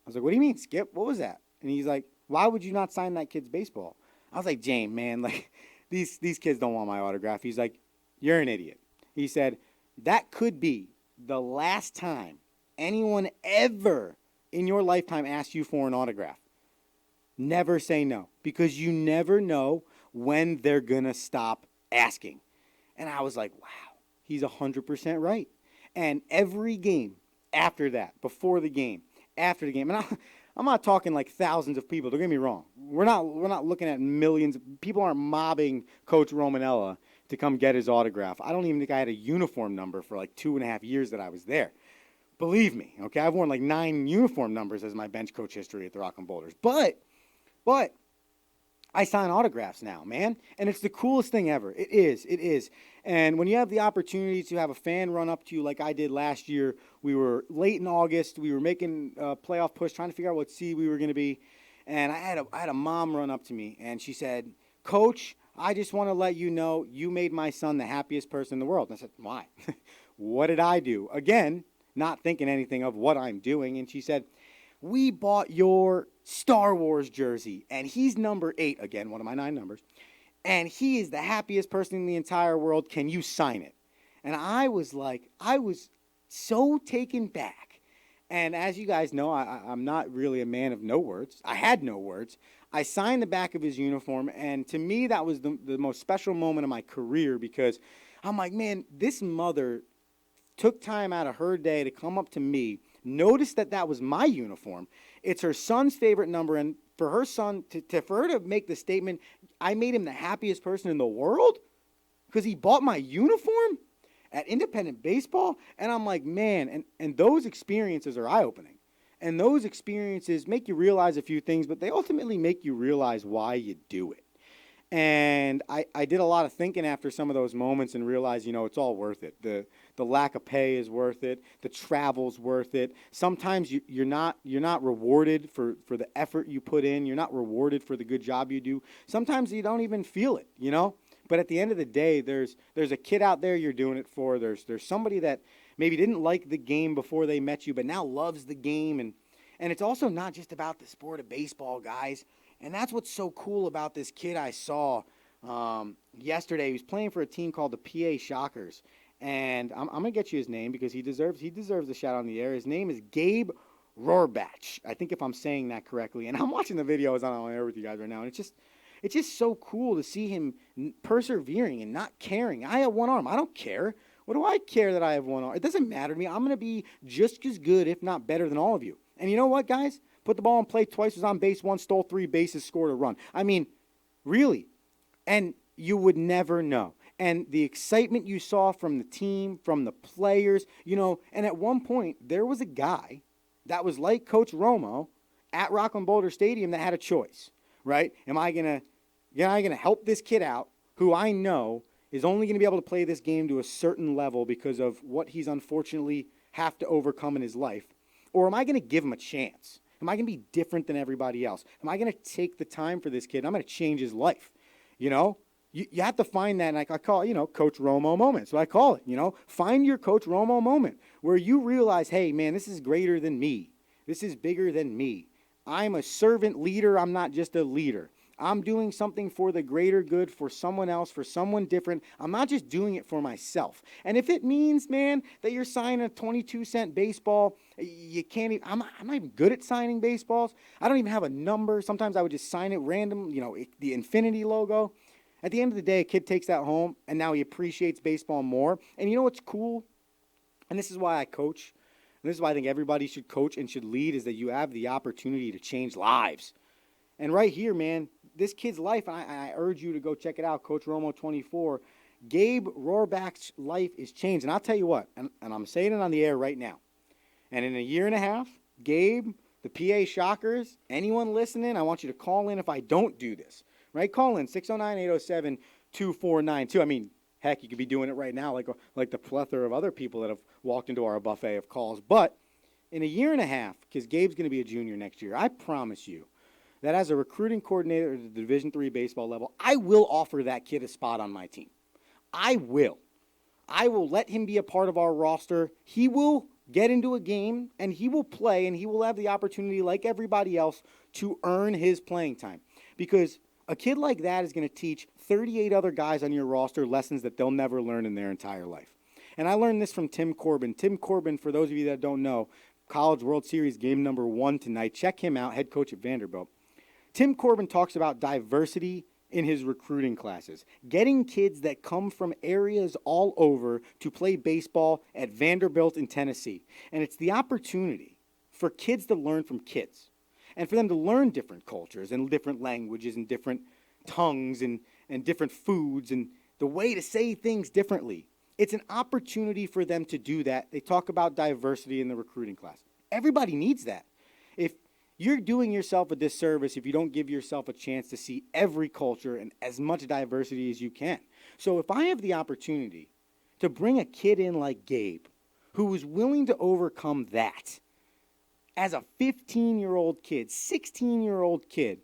I was like, "What do you mean, Skip? What was that?" And he's like, "Why would you not sign that kid's baseball?" I was like, "James, man, like these kids don't want my autograph." He's like, "You're an idiot." He said, "That could be the last time anyone ever in your lifetime asks you for an autograph. Never say no, because you never know when they're going to stop asking." And I was like, wow, he's 100% right. And every game after that, before the game, after the game, and I'm not talking like thousands of people. Don't get me wrong. We're not looking at millions. People aren't mobbing Coach Romanella to come get his autograph. I don't even think I had a uniform number for like 2.5 years that I was there. Believe me, okay? I've worn like 9 uniform numbers as my bench coach history at the Rockland Boulders. But I sign autographs now, man. And it's the coolest thing ever. It is. And when you have the opportunity to have a fan run up to you like I did last year, we were late in August. We were making a playoff push, trying to figure out what seed we were going to be. And I had a mom run up to me, and she said, "Coach, I just want to let you know you made my son the happiest person in the world." And I said, "Why?" "What did I do?" Again, not thinking anything of what I'm doing. And she said, "We bought your Star Wars jersey, and he's number 8," again, one of my 9 numbers, "and he is the happiest person in the entire world. Can you sign it?" And I was so taken back. And as you guys know, I'm not really a man of no words. I had no words. I signed the back of his uniform, and to me, that was the most special moment of my career, because I'm like, man, this mother took time out of her day to come up to me, notice that was my uniform. It's her son's favorite number, and for her son for her to make the statement, I made him the happiest person in the world because he bought my uniform at independent baseball. And I'm like, man, and those experiences are eye-opening. And those experiences make you realize a few things, but they ultimately make you realize why you do it. And I did a lot of thinking after some of those moments and realized, it's all worth it. The lack of pay is worth it. The travel's worth it. Sometimes you're not rewarded for the effort you put in. You're not rewarded for the good job you do. Sometimes you don't even feel it, But at the end of the day, there's a kid out there you're doing it for. There's somebody that maybe didn't like the game before they met you, but now loves the game. And it's also not just about the sport of baseball, guys. And that's what's so cool about this kid I saw yesterday. He was playing for a team called the PA Shockers. And I'm going to get you his name because he deserves a shout on the air. His name is Gabe Rohrbach. I think if I'm saying that correctly. And I'm watching the video as I'm on air with you guys right now. And it's just so cool to see him persevering and not caring. I have one arm. I don't care. What do I care that I have one arm? It doesn't matter to me. I'm going to be just as good, if not better, than all of you. And you know what, guys? Put the ball in play twice, was on base once, stole 3 bases, scored a run. I mean, really. And you would never know. And the excitement you saw from the team, from the players, and at one point, there was a guy that was like Coach Romo at Rockland Boulder Stadium that had a choice, right? Am I going to help this kid out who I know is only going to be able to play this game to a certain level because of what he's unfortunately have to overcome in his life? Or am I going to give him a chance? Am I going to be different than everybody else? Am I going to take the time for this kid and I'm going to change his life? You have to find that, and I call it, Coach Romo moment. So I call it, find your Coach Romo moment where you realize, hey, man, this is greater than me. This is bigger than me. I'm a servant leader. I'm not just a leader. I'm doing something for the greater good, for someone else, for someone different. I'm not just doing it for myself. And if it means, man, that you're signing a 22-cent baseball, you can't even, I'm not even good at signing baseballs. I don't even have a number. Sometimes I would just sign it random, the infinity logo. At the end of the day, a kid takes that home, and now he appreciates baseball more. And you know what's cool? And this is why I coach, and this is why I think everybody should coach and should lead, is that you have the opportunity to change lives. And right here, man, this kid's life, and I urge you to go check it out, Coach Romo 24, Gabe Rohrbach's life is changed. And I'll tell you what, and I'm saying it on the air right now, and in a year and a half, Gabe, the PA Shockers, anyone listening, I want you to call in if I don't do this. Right? Call in 609-807-2492. I mean, heck, you could be doing it right now like the plethora of other people that have walked into our buffet of calls. But in a year and a half, because Gabe's going to be a junior next year, I promise you that as a recruiting coordinator at the Division III baseball level, I will offer that kid a spot on my team. I will. I will let him be a part of our roster. He will get into a game, and he will play, and he will have the opportunity, like everybody else, to earn his playing time. Because a kid like that is going to teach 38 other guys on your roster lessons that they'll never learn in their entire life. And I learned this from Tim Corbin. Tim Corbin, for those of you that don't know, College World Series game number 1 tonight. Check him out, head coach at Vanderbilt. Tim Corbin talks about diversity in his recruiting classes, getting kids that come from areas all over to play baseball at Vanderbilt in Tennessee. And it's the opportunity for kids to learn from kids. And for them to learn different cultures and different languages and different tongues and different foods and the way to say things differently. It's an opportunity for them to do that. They talk about diversity in the recruiting class. Everybody needs that. If you're doing yourself a disservice if you don't give yourself a chance to see every culture and as much diversity as you can. So if I have the opportunity to bring a kid in like Gabe, who is willing to overcome that, as a 15-year-old kid, 16-year-old kid,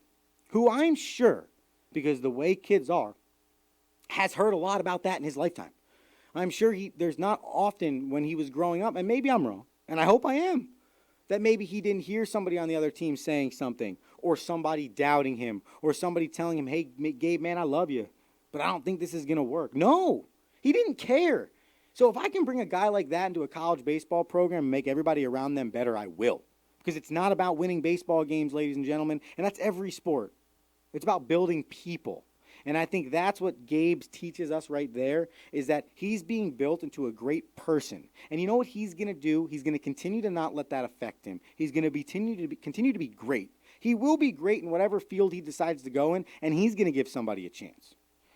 who I'm sure, because the way kids are, has heard a lot about that in his lifetime. I'm sure there's not often when he was growing up, and maybe I'm wrong, and I hope I am, that maybe he didn't hear somebody on the other team saying something, or somebody doubting him, or somebody telling him, hey, Gabe, man, I love you, but I don't think this is going to work. No, he didn't care. So if I can bring a guy like that into a college baseball program and make everybody around them better, I will. Because it's not about winning baseball games, ladies and gentlemen, and that's every sport. It's about building people. And I think that's what Gabe teaches us right there, is that he's being built into a great person. And you know what he's going to do? He's going to continue to not let that affect him. He's going to continue to be great. He will be great in whatever field he decides to go in, and he's going to give somebody a chance.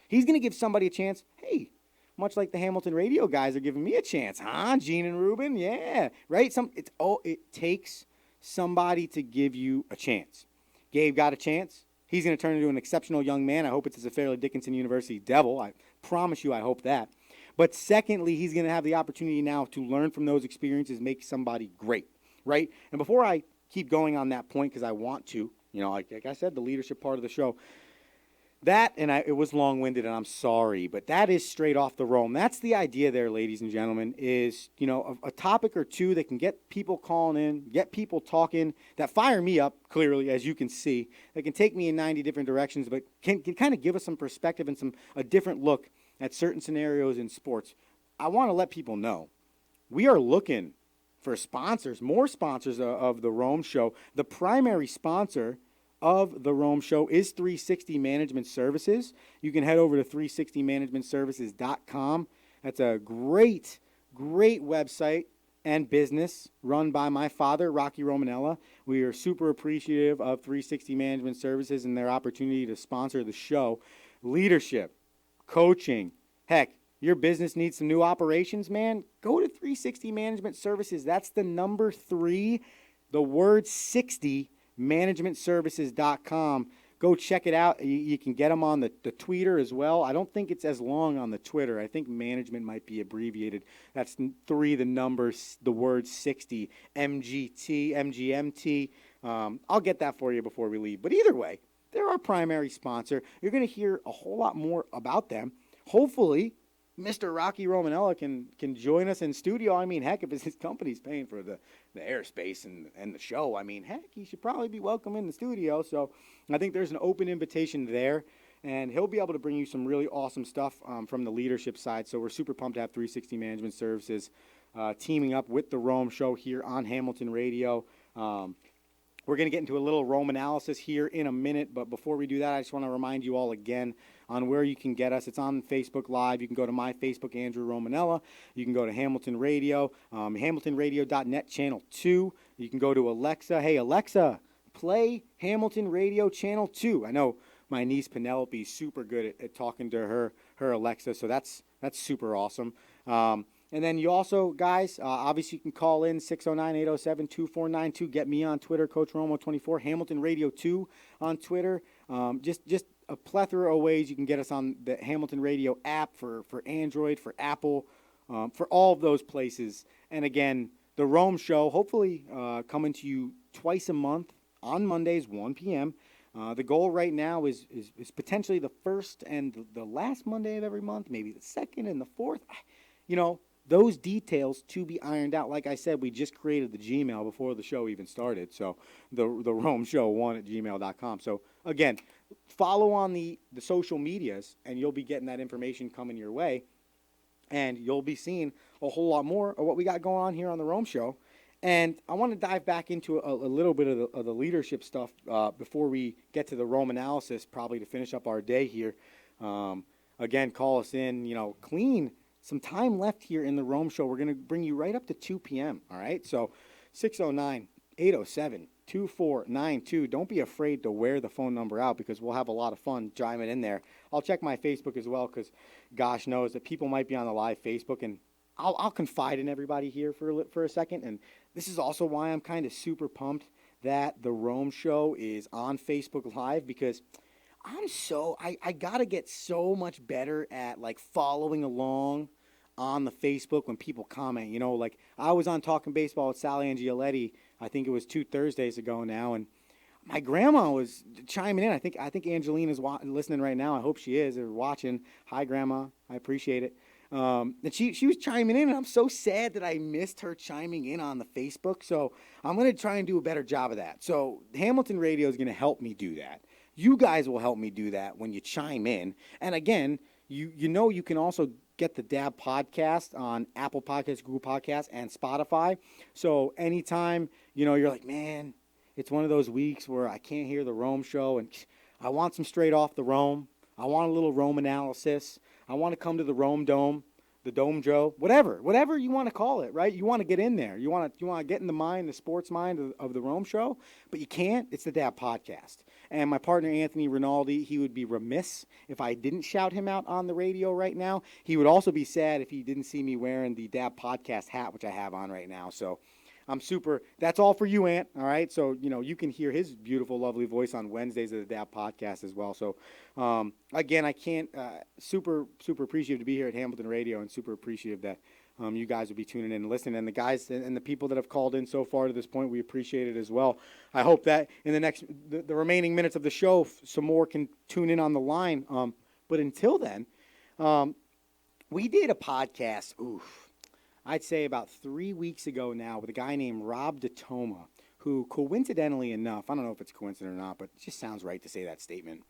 He's going to give somebody a chance. Hey, much like the Hamilton radio guys are giving me a chance, huh? Gene and Ruben, yeah, right? It takes somebody to give you a chance. Gabe got a chance. He's going to turn into an exceptional young man. I hope it's as a Fairleigh Dickinson University Devil. I promise you I hope that. But secondly, he's going to have the opportunity now to learn from those experiences, make somebody great, right? And before I keep going on that point, because I want to, like I said, the leadership part of the show, That, and it was long-winded, and I'm sorry, but that is straight off the Rome. That's the idea there, ladies and gentlemen, is, a topic or two that can get people calling in, get people talking, that fire me up, clearly, as you can see, that can take me in 90 different directions, but can kind of give us some perspective and a different look at certain scenarios in sports. I want to let people know, we are looking for sponsors, more sponsors of the Rome Show. The primary sponsor of the Rome Show is 360 Management Services. You can head over to 360managementservices.com. That's a great website and business run by my father, Rocky Romanella. We are super appreciative of 360 Management Services and their opportunity to sponsor the show. Leadership, coaching, heck, your business needs some new operations, man? Go to 360 Management Services. That's the number 3, the word 60, managementservices.com. Go check it out. You can get them on the Twitter as well. I don't think it's as long on the Twitter. I think management might be abbreviated. That's 3, the numbers, the word 60, MGT, MGMT. I'll get that for you before we leave. But either way, they're our primary sponsor. You're going to hear a whole lot more about them. Hopefully, Mr. Rocky Romanella can join us in studio. I mean, heck, if his company's paying for the airspace and the show, I mean, heck, he should probably be welcome in the studio. So I think there's an open invitation there, and he'll be able to bring you some really awesome stuff from the leadership side. So we're super pumped to have 360 Management Services teaming up with the Rome Show here on Hamilton Radio. We're going to get into a little Rome analysis here in a minute, but before we do that, I just want to remind you all again on where you can get us. It's on Facebook Live. You can go to my Facebook, Andrew Romanella. You can go to Hamilton Radio, hamiltonradio.net, channel 2. You can go to Alexa. Hey, Alexa, play Hamilton Radio, channel 2. I know my niece Penelope is super good at talking to her Alexa, so that's super awesome. And then you also, guys, obviously you can call in 609-807-2492. Get me on Twitter, Coach Romo24, Hamilton Radio 2 on Twitter. Just a plethora of ways you can get us on the Hamilton Radio app for Android, for Apple, for all of those places. And again, the Rome Show, hopefully coming to you twice a month on Mondays, 1 p.m. The goal right now is potentially the first and the last Monday of every month, maybe the second and the fourth. Those details to be ironed out. Like I said, we just created the Gmail before the show even started. So the Rome Show 1 at gmail.com. So again, follow on the social medias and you'll be getting that information coming your way. And you'll be seeing a whole lot more of what we got going on here on the Rome Show. And I want to dive back into a little bit of the leadership stuff before we get to the Rome analysis, probably to finish up our day here. Again, call us in, clean. Some time left here in the Rome Show. We're going to bring you right up to 2 p.m., all right? So 609-807-2492. Don't be afraid to wear the phone number out because we'll have a lot of fun driving in there. I'll check my Facebook as well because gosh knows that people might be on the live Facebook, and I'll confide in everybody here for a second. And this is also why I'm kind of super pumped that the Rome Show is on Facebook Live because I gotta get so much better at following along on the Facebook when people comment. Like I was on Talking Baseball with Sally Angioletti, I think it was 2 Thursdays ago now, and my grandma was chiming in. I think Angelina's listening right now. I hope she is or watching. Hi, Grandma. I appreciate it. And she was chiming in, and I'm so sad that I missed her chiming in on the Facebook. So I'm going to try and do a better job of that. So Hamilton Radio is going to help me do that. You guys will help me do that when you chime in. And again, you can also get the DAB podcast on Apple Podcasts, Google Podcasts, and Spotify. So anytime, you're like, man, it's one of those weeks where I can't hear the Rome Show and I want some straight off the Rome. I want a little Rome analysis. I want to come to the Rome Dome, the Dome Joe, whatever you want to call it, right? You want to get in there. You want to get in the sports mind of the Rome Show, but you can't. It's the DAB podcast. And my partner, Anthony Rinaldi, he would be remiss if I didn't shout him out on the radio right now. He would also be sad if he didn't see me wearing the DAB podcast hat, which I have on right now. So I'm that's all for you, Ant, all right? So, you can hear his beautiful, lovely voice on Wednesdays of the DAB podcast as well. So, again, I can't, super appreciative to be here at Hamilton Radio and super appreciative that you guys will be tuning in and listening. And the guys and the people that have called in so far to this point, we appreciate it as well. I hope that in the remaining minutes of the show, some more can tune in on the line. But until then, we did a podcast, I'd say about 3 weeks ago now, with a guy named Rob DeToma, who coincidentally enough, I don't know if it's coincident or not, but it just sounds right to say that statement,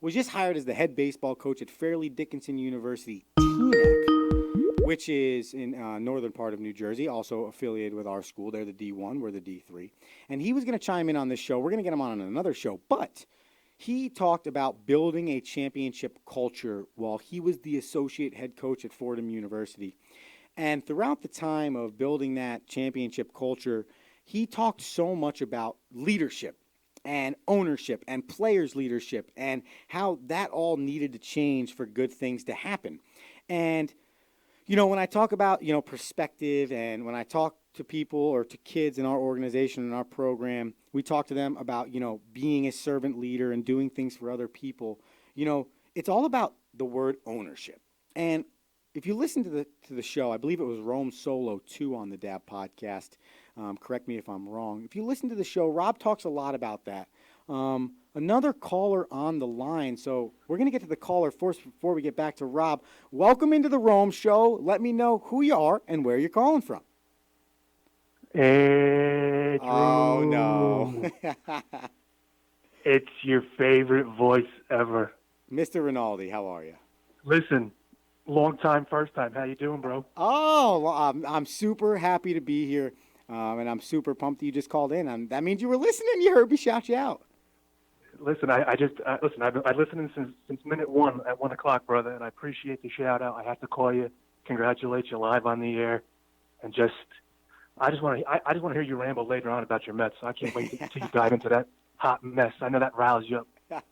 was just hired as the head baseball coach at Fairleigh Dickinson University, Teaneck, which is in northern part of New Jersey, also affiliated with our school. They're the D1, we're the D3. And he was going to chime in on this show. We're going to get him on another show, but he talked about building a championship culture while he was the associate head coach at Fordham University. And throughout the time of building that championship culture, he talked so much about leadership and ownership and players' leadership and how that all needed to change for good things to happen. And, you know, when I talk about, you know, perspective, and when I talk to people or to kids in our organization and our program, we talk to them about, you know, being a servant leader and doing things for other people. You know, it's all about the word ownership. And if you listen to the show, I believe it was Rome Solo 2 on the DAB podcast. Correct me if I'm wrong. If you listen to the show, Rob talks a lot about that. Another caller on the line. So we're going to get to the caller first before we get back to Rob. Welcome into the Rome Show. Let me know who you are and where you're calling from. It's Oh, no. It's your favorite voice ever. Mr. Rinaldi, how are you? Listen, long time, first time. How you doing, bro? Oh, well, I'm super happy to be here, and I'm super pumped that you just called in. That means you were listening. You heard me shout you out. Listen, I've listened since minute one at 1 o'clock, brother, and I appreciate the shout out. I have to call you, congratulate you live on the air, and I just want to hear you ramble later on about your Mets. I can't wait until you dive into that hot mess. I know that riles you up.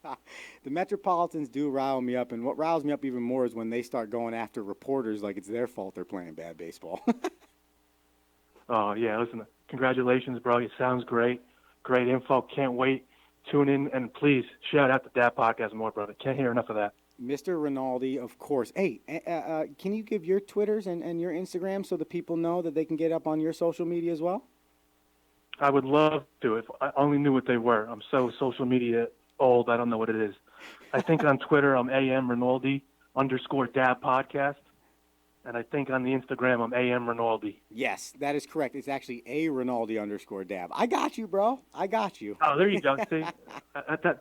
The Metropolitans do rile me up, and what riles me up even more is when they start going after reporters like it's their fault they're playing bad baseball. Oh, yeah, listen, congratulations, bro. It sounds great. Great info. Can't wait. Tune in, and please shout out the DAP podcast more, brother. Can't hear enough of that. Mr. Rinaldi, of course. Hey, can you give your Twitters and your Instagram so the people know that they can get up on your social media as well? I would love to if I only knew what they were. I'm so social media old, I don't know what it is. I think on Twitter I'm AM Rinaldi _DAB podcast. And I think on the Instagram I'm AM Rinaldi. Yes, that is correct. It's actually a Rinaldi _DAB. I got you, bro. I got you. Oh, there you go. See,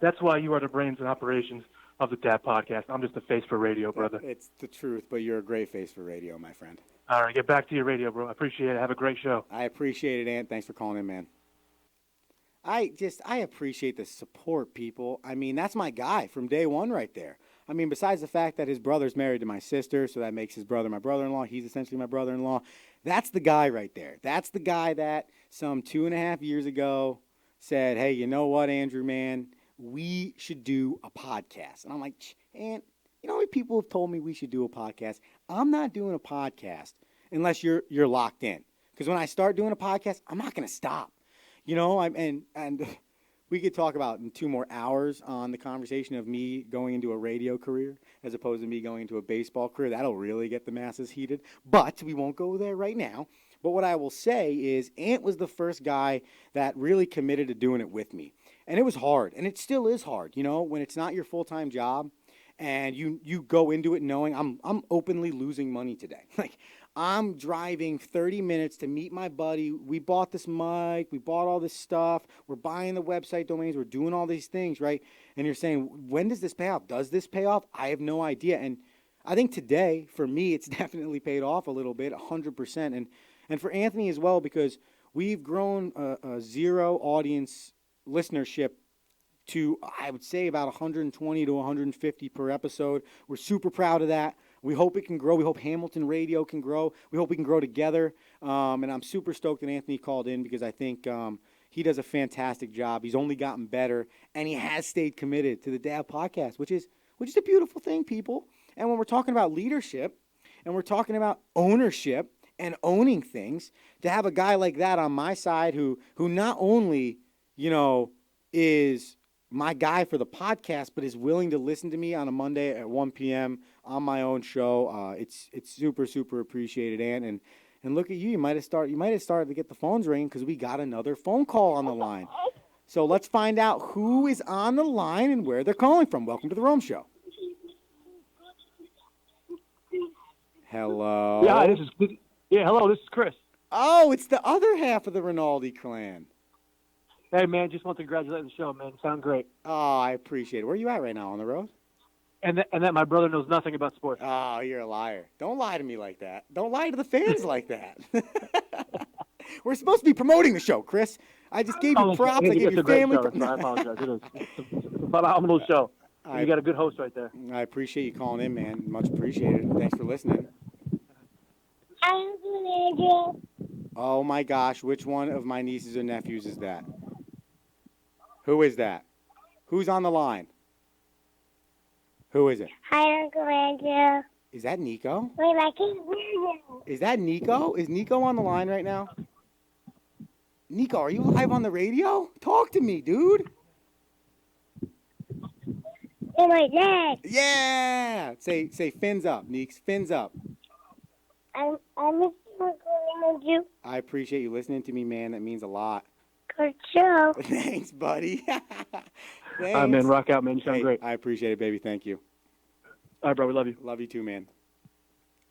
that's why you are the brains and operations of the DAB podcast. I'm just a face for radio, brother. It's the truth, but you're a great face for radio, my friend. All right, get back to your radio, bro. I appreciate it. Have a great show. I appreciate it, Ant. Thanks for calling in, man. I appreciate the support, people. I mean, that's my guy from day one right there. I mean, besides the fact that his brother's married to my sister, so that makes his brother my brother-in-law. He's essentially my brother-in-law. That's the guy right there. That's the guy that some 2.5 years ago said, hey, you know what, Andrew, man? We should do a podcast. And I'm like, Ant, you know how many people have told me we should do a podcast? I'm not doing a podcast unless you're locked in. Because when I start doing a podcast, I'm not going to stop. You know, and we could talk about in 2 more hours on the conversation of me going into a radio career as opposed to me going into a baseball career. That'll really get the masses heated. But we won't go there right now. But what I will say is Ant was the first guy that really committed to doing it with me. And it was hard. And it still is hard, you know, when it's not your full-time job and you go into it knowing I'm openly losing money today. Like, I'm driving 30 minutes to meet my buddy. We bought this mic. We bought all this stuff. We're buying the website domains. We're doing all these things, right? And you're saying, when does this pay off? Does this pay off? I have no idea. And I think today, for me, it's definitely paid off a little bit, 100%. And for Anthony as well, because we've grown a zero audience listenership to, I would say, about 120 to 150 per episode. We're super proud of that. We hope it can grow. We hope Hamilton Radio can grow. We hope we can grow together. And I'm super stoked that Anthony called in because I think he does a fantastic job. He's only gotten better, and he has stayed committed to the DAB podcast, which is a beautiful thing, people. And when we're talking about leadership and we're talking about ownership and owning things, to have a guy like that on my side who not only, you know, is my guy for the podcast, but is willing to listen to me on a Monday at 1 p.m. on my own show. It's super, super appreciated, and look at you. You might have started to get the phones ringing because we got another phone call on the line. So let's find out who is on the line and where they're calling from. Welcome to the Rome Show. Hello. Hello, this is Chris. Oh, it's the other half of the Rinaldi clan. Hey, man, just want to congratulate the show, man. Sound great. Oh, I appreciate it. Where are you at right now? On the road? And that my brother knows nothing about sports. Oh, you're a liar. Don't lie to me like that. Don't lie to the fans like that. We're supposed to be promoting the show, Chris. I just gave you props. I gave your family props. I apologize. It's a phenomenal show. You got a good host right there. I appreciate you calling in, man. Much appreciated. Thanks for listening. Oh, my gosh. Which one of my nieces and nephews is that? Who is that? Who's on the line? Who is it? Hi, Uncle Andrew. Is that Nico? Wait, I can't hear you. Is that Nico? Is Nico on the line right now? Nico, are you live on the radio? Talk to me, dude. Oh, my dad. Yeah. Say fins up, Neeks. Fins up. I miss you, Uncle Andrew. I appreciate you listening to me, man. That means a lot. Good show. Thanks, buddy. Thanks. All right, man. Rock out, man. You sound great. I appreciate it, baby. Thank you. All right, bro. We love you. Love you too, man.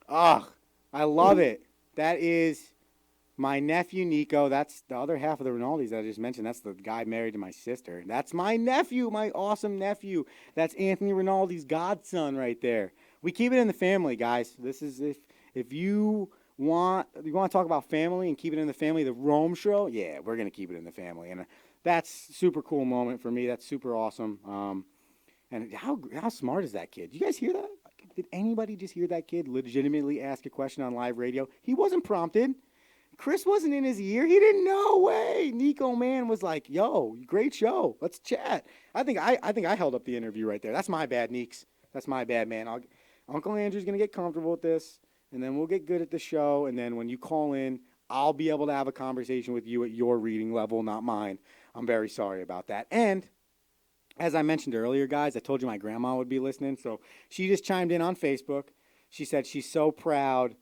Oh, I love it. That is my nephew, Nico. That's the other half of the Rinaldis that I just mentioned. That's the guy married to my sister. That's my nephew, my awesome nephew. That's Anthony Rinaldi's godson right there. We keep it in the family, guys. This is if you want to talk about family and keep it in the family, the Rome Show, yeah, we're going to keep it in the family. And that's super cool moment for me. That's super awesome. And how smart is that kid? Did you guys hear that? Did anybody just hear that kid legitimately ask a question on live radio? He wasn't prompted. Chris wasn't in his ear. He didn't know. Way. Nico, man, was like, yo, great show. Let's chat. I think I held up the interview right there. That's my bad, Neeks. That's my bad, man. Uncle Andrew's going to get comfortable with this, and then we'll get good at the show, and then when you call in, I'll be able to have a conversation with you at your reading level, not mine. I'm very sorry about that. And as I mentioned earlier, guys, I told you my grandma would be listening, so she just chimed in on Facebook. She said she's so proud,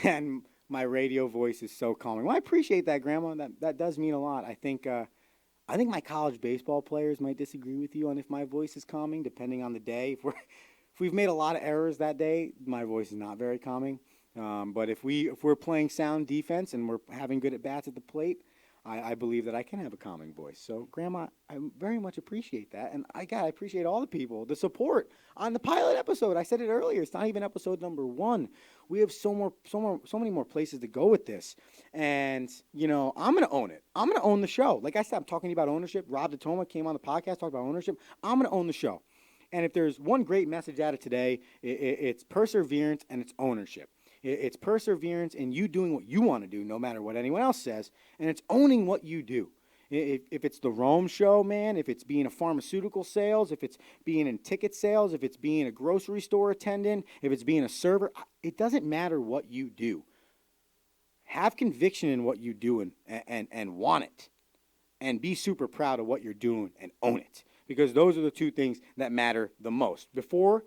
and my radio voice is so calming. Well, I appreciate that, Grandma. That does mean a lot. I think my college baseball players might disagree with you on if my voice is calming, depending on the day. If we've made a lot of errors that day, my voice is not very calming. But if we're playing sound defense and we're having good at bats at the plate, I believe that I can have a calming voice. So, Grandma, I very much appreciate that. And I appreciate all the people, the support on the pilot episode. I said it earlier. It's not even episode number 1. We have so many more places to go with this. And, I'm going to own it. I'm going to own the show. Like I said, I'm talking about ownership. Rob DeToma came on the podcast, talked about ownership. I'm going to own the show. And if there's one great message out of today, it's perseverance and it's ownership. It's perseverance in you doing what you want to do, no matter what anyone else says, and it's owning what you do. If it's the Rome Show, man, if it's being a pharmaceutical sales, if it's being in ticket sales, if it's being a grocery store attendant, if it's being a server, it doesn't matter what you do. Have conviction in what you do and want it, and be super proud of what you're doing and own it, because those are the two things that matter the most. Before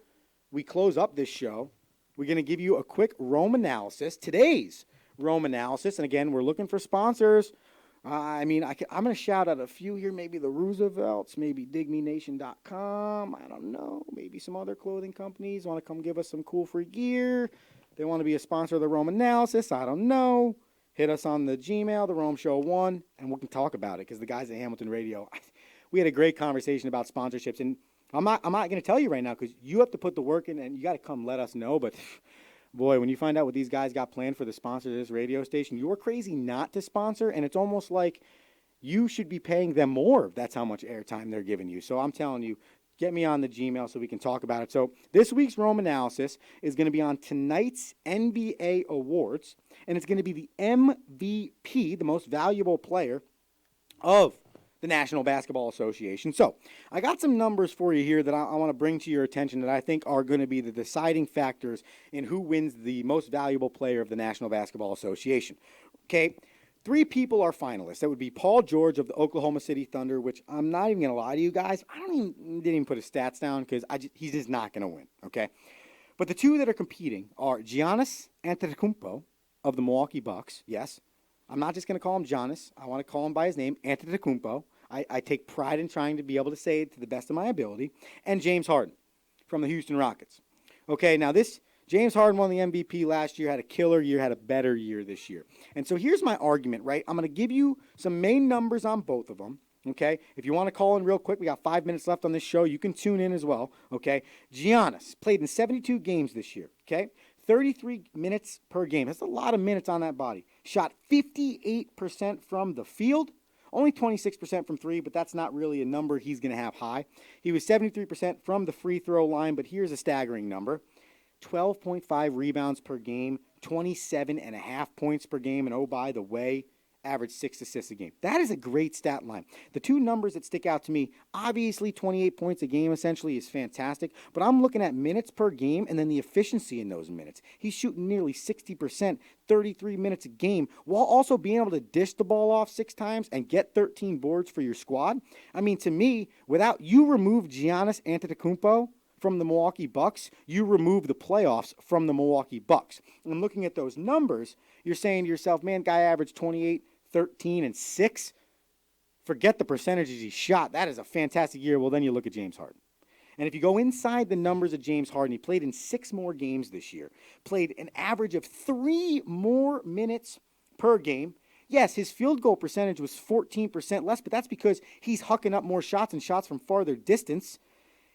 we close up this show, we're going to give you a quick Rome analysis, today's Rome analysis. And again, we're looking for sponsors. I'm going to shout out a few here, maybe the Roosevelts, maybe digmenation.com. I don't know. Maybe some other clothing companies want to come give us some cool free gear. They want to be a sponsor of the Rome analysis. I don't know. Hit us on the Gmail, the Rome Show 1, and we can talk about it because the guys at Hamilton Radio, we had a great conversation about sponsorships. And I'm not going to tell you right now because you have to put the work in and you got to come let us know. But, boy, when you find out what these guys got planned for the sponsor of this radio station, you're crazy not to sponsor. And it's almost like you should be paying them more. That's how much airtime they're giving you. So I'm telling you, get me on the Gmail so we can talk about it. So this week's Rome analysis is going to be on tonight's NBA awards. And it's going to be the MVP, the most valuable player of the National Basketball Association. So I got some numbers for you here that I want to bring to your attention that I think are going to be the deciding factors in who wins the most valuable player of the National Basketball Association. Okay, Three people are finalists. That would be Paul George of the Oklahoma City Thunder, which I'm not even going to lie to you guys. Didn't even put his stats down because he's just not going to win, okay? But the two that are competing are Giannis Antetokounmpo of the Milwaukee Bucks. Yes, I'm not just going to call him Giannis. I want to call him by his name, Antetokounmpo. I take pride in trying to be able to say it to the best of my ability. And James Harden from the Houston Rockets. Okay, now James Harden won the MVP last year, had a killer year, had a better year this year. And so here's my argument, right? I'm going to give you some main numbers on both of them, okay? If you want to call in real quick, we got 5 minutes left on this show. You can tune in as well, okay? Giannis played in 72 games this year, okay? 33 minutes per game. That's a lot of minutes on that body. Shot 58% from the field. Only 26% from three, but that's not really a number he's going to have high. He was 73% from the free throw line, but here's a staggering number. 12.5 rebounds per game, 27.5 points per game, and oh, by the way, averaged 6 assists a game. That is a great stat line. The two numbers that stick out to me, obviously 28 points a game essentially is fantastic, but I'm looking at minutes per game and then the efficiency in those minutes. He's shooting nearly 60%, 33 minutes a game, while also being able to dish the ball off 6 times and get 13 boards for your squad. I mean, to me, without you remove Giannis Antetokounmpo from the Milwaukee Bucks, you remove the playoffs from the Milwaukee Bucks. And looking at those numbers, you're saying to yourself, man, guy averaged 28, 13, and 6. Forget the percentages he shot. That is a fantastic year. Well, then you look at James Harden. And if you go inside the numbers of James Harden, he played in 6 more games this year, played an average of 3 more minutes per game. Yes, his field goal percentage was 14% less, but that's because he's hucking up more shots and shots from farther distance.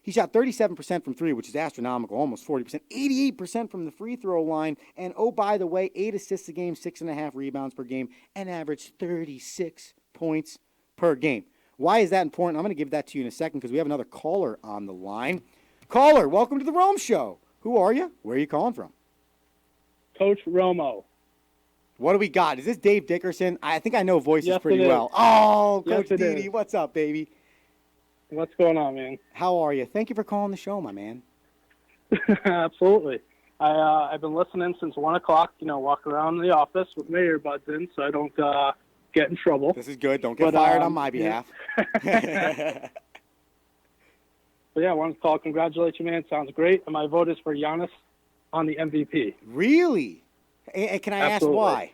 He shot 37% from three, which is astronomical, almost 40%, 88% from the free throw line, and oh, by the way, 8 assists a game, 6.5 rebounds per game, and averaged 36 points per game. Why is that important? I'm going to give that to you in a second because we have another caller on the line. Caller, welcome to the Rome Show. Who are you? Where are you calling from? Coach Romo. What do we got? Is this Dave Dickerson? I think I know voices Yes, pretty it is. well. Oh, Yes, Coach it Didi, is. what's up, baby? What's going on, man? How are you? Thank you for calling the show, my man. Absolutely. I've been listening since 1 o'clock, walk around the office with my earbuds in so I don't get in trouble. This is good. Don't get But, fired on my yeah. behalf. But yeah, I wanted to call, congratulate you, man. Sounds great. And my vote is for Giannis on the MVP. Really? And can I Absolutely. ask why?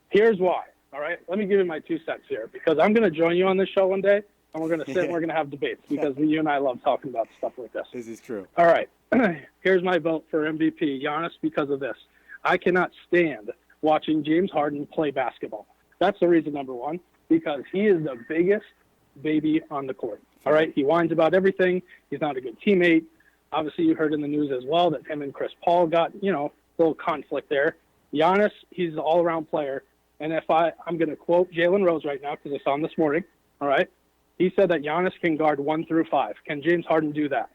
Here's why. All right? Let me give you my 2 cents here because I'm going to join you on this show one day and we're going to sit and we're going to have debates because you and I love talking about stuff like this. This is true. All right. Here's my vote for MVP, Giannis, because of this. I cannot stand watching James Harden play basketball. That's the reason, number one, because he is the biggest baby on the court. All right? He whines about everything. He's not a good teammate. Obviously, you heard in the news as well that him and Chris Paul got, a little conflict there. Giannis, he's an all-around player. And if I'm going to quote Jalen Rose right now because I saw him this morning, all right? He said that Giannis can guard 1 through 5. Can James Harden do that?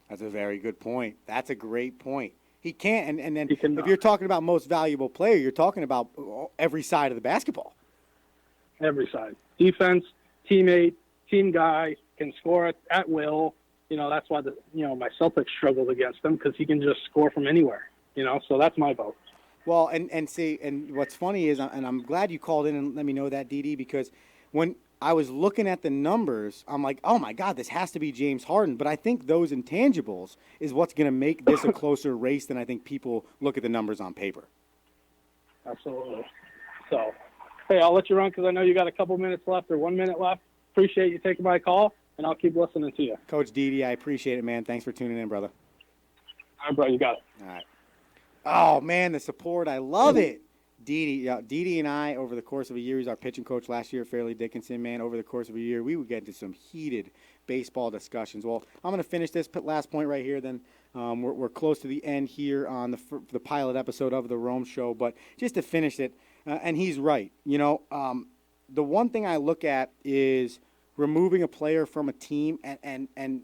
That's a very good point. That's a great point. He can't. And then He cannot. if you're talking about most valuable player, you're talking about every side of the basketball. Every side. Defense, teammate, team guy, can score at will. That's why my Celtics struggled against him because he can just score from anywhere. So that's my vote. Well, and see, and what's funny is, and I'm glad you called in and let me know that, Didi, because when I was looking at the numbers, I'm like, oh my God, this has to be James Harden. But I think those intangibles is what's going to make this a closer race than I think people look at the numbers on paper. Absolutely. So, hey, I'll let you run because I know you got a couple minutes left or 1 minute left. Appreciate you taking my call, and I'll keep listening to you. Coach Didi, I appreciate it, man. Thanks for tuning in, brother. All right, bro, you got it. All right. Oh, man, the support. I love it. Didi and I, over the course of a year, he's our pitching coach last year at Fairleigh Dickinson, man. Over the course of a year, we would get into some heated baseball discussions. Well, I'm going to finish this last point right here. Then we're close to the end here on the pilot episode of the Rome Show. But just to finish it, and he's right. The one thing I look at is removing a player from a team, and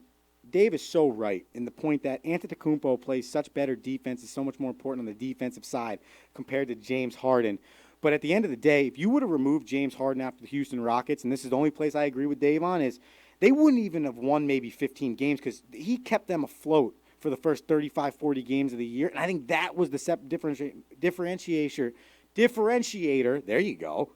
Dave is so right in the point that Antetokounmpo plays such better defense, is so much more important on the defensive side compared to James Harden. But at the end of the day, if you would have removed James Harden after the Houston Rockets, and this is the only place I agree with Dave on, is they wouldn't even have won maybe 15 games because he kept them afloat for the first 35, 40 games of the year. And I think that was the differentiator differentiator, there you go,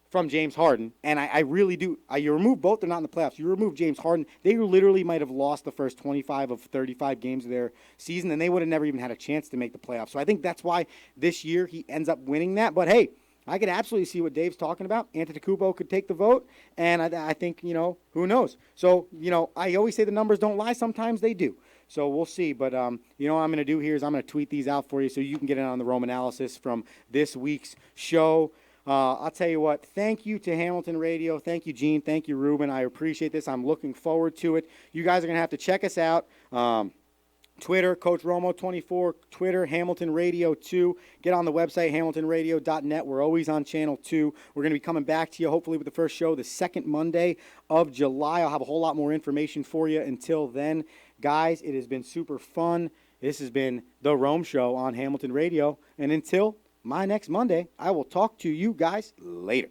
from James Harden. And I really do. You remove both, they're not in the playoffs. You remove James Harden, they literally might have lost the first 25 of 35 games of their season, and they would have never even had a chance to make the playoffs. So I think that's why this year he ends up winning that. But, hey, I could absolutely see what Dave's talking about. Antetokounmpo could take the vote, and I think, who knows. So, I always say the numbers don't lie. Sometimes they do. So we'll see. But, what I'm going to do here is I'm going to tweet these out for you so you can get in on the Rome analysis from this week's show. I'll tell you what, thank you to Hamilton Radio. Thank you, Gene. Thank you, Ruben. I appreciate this. I'm looking forward to it. You guys are going to have to check us out. Twitter, Coach Romo24, Twitter, Hamilton Radio 2. Get on the website, hamiltonradio.net. We're always on Channel 2. We're going to be coming back to you, hopefully, with the first show the second Monday of July. I'll have a whole lot more information for you until then. Guys, it has been super fun. This has been The Rome Show on Hamilton Radio. And until my next Monday, I will talk to you guys later.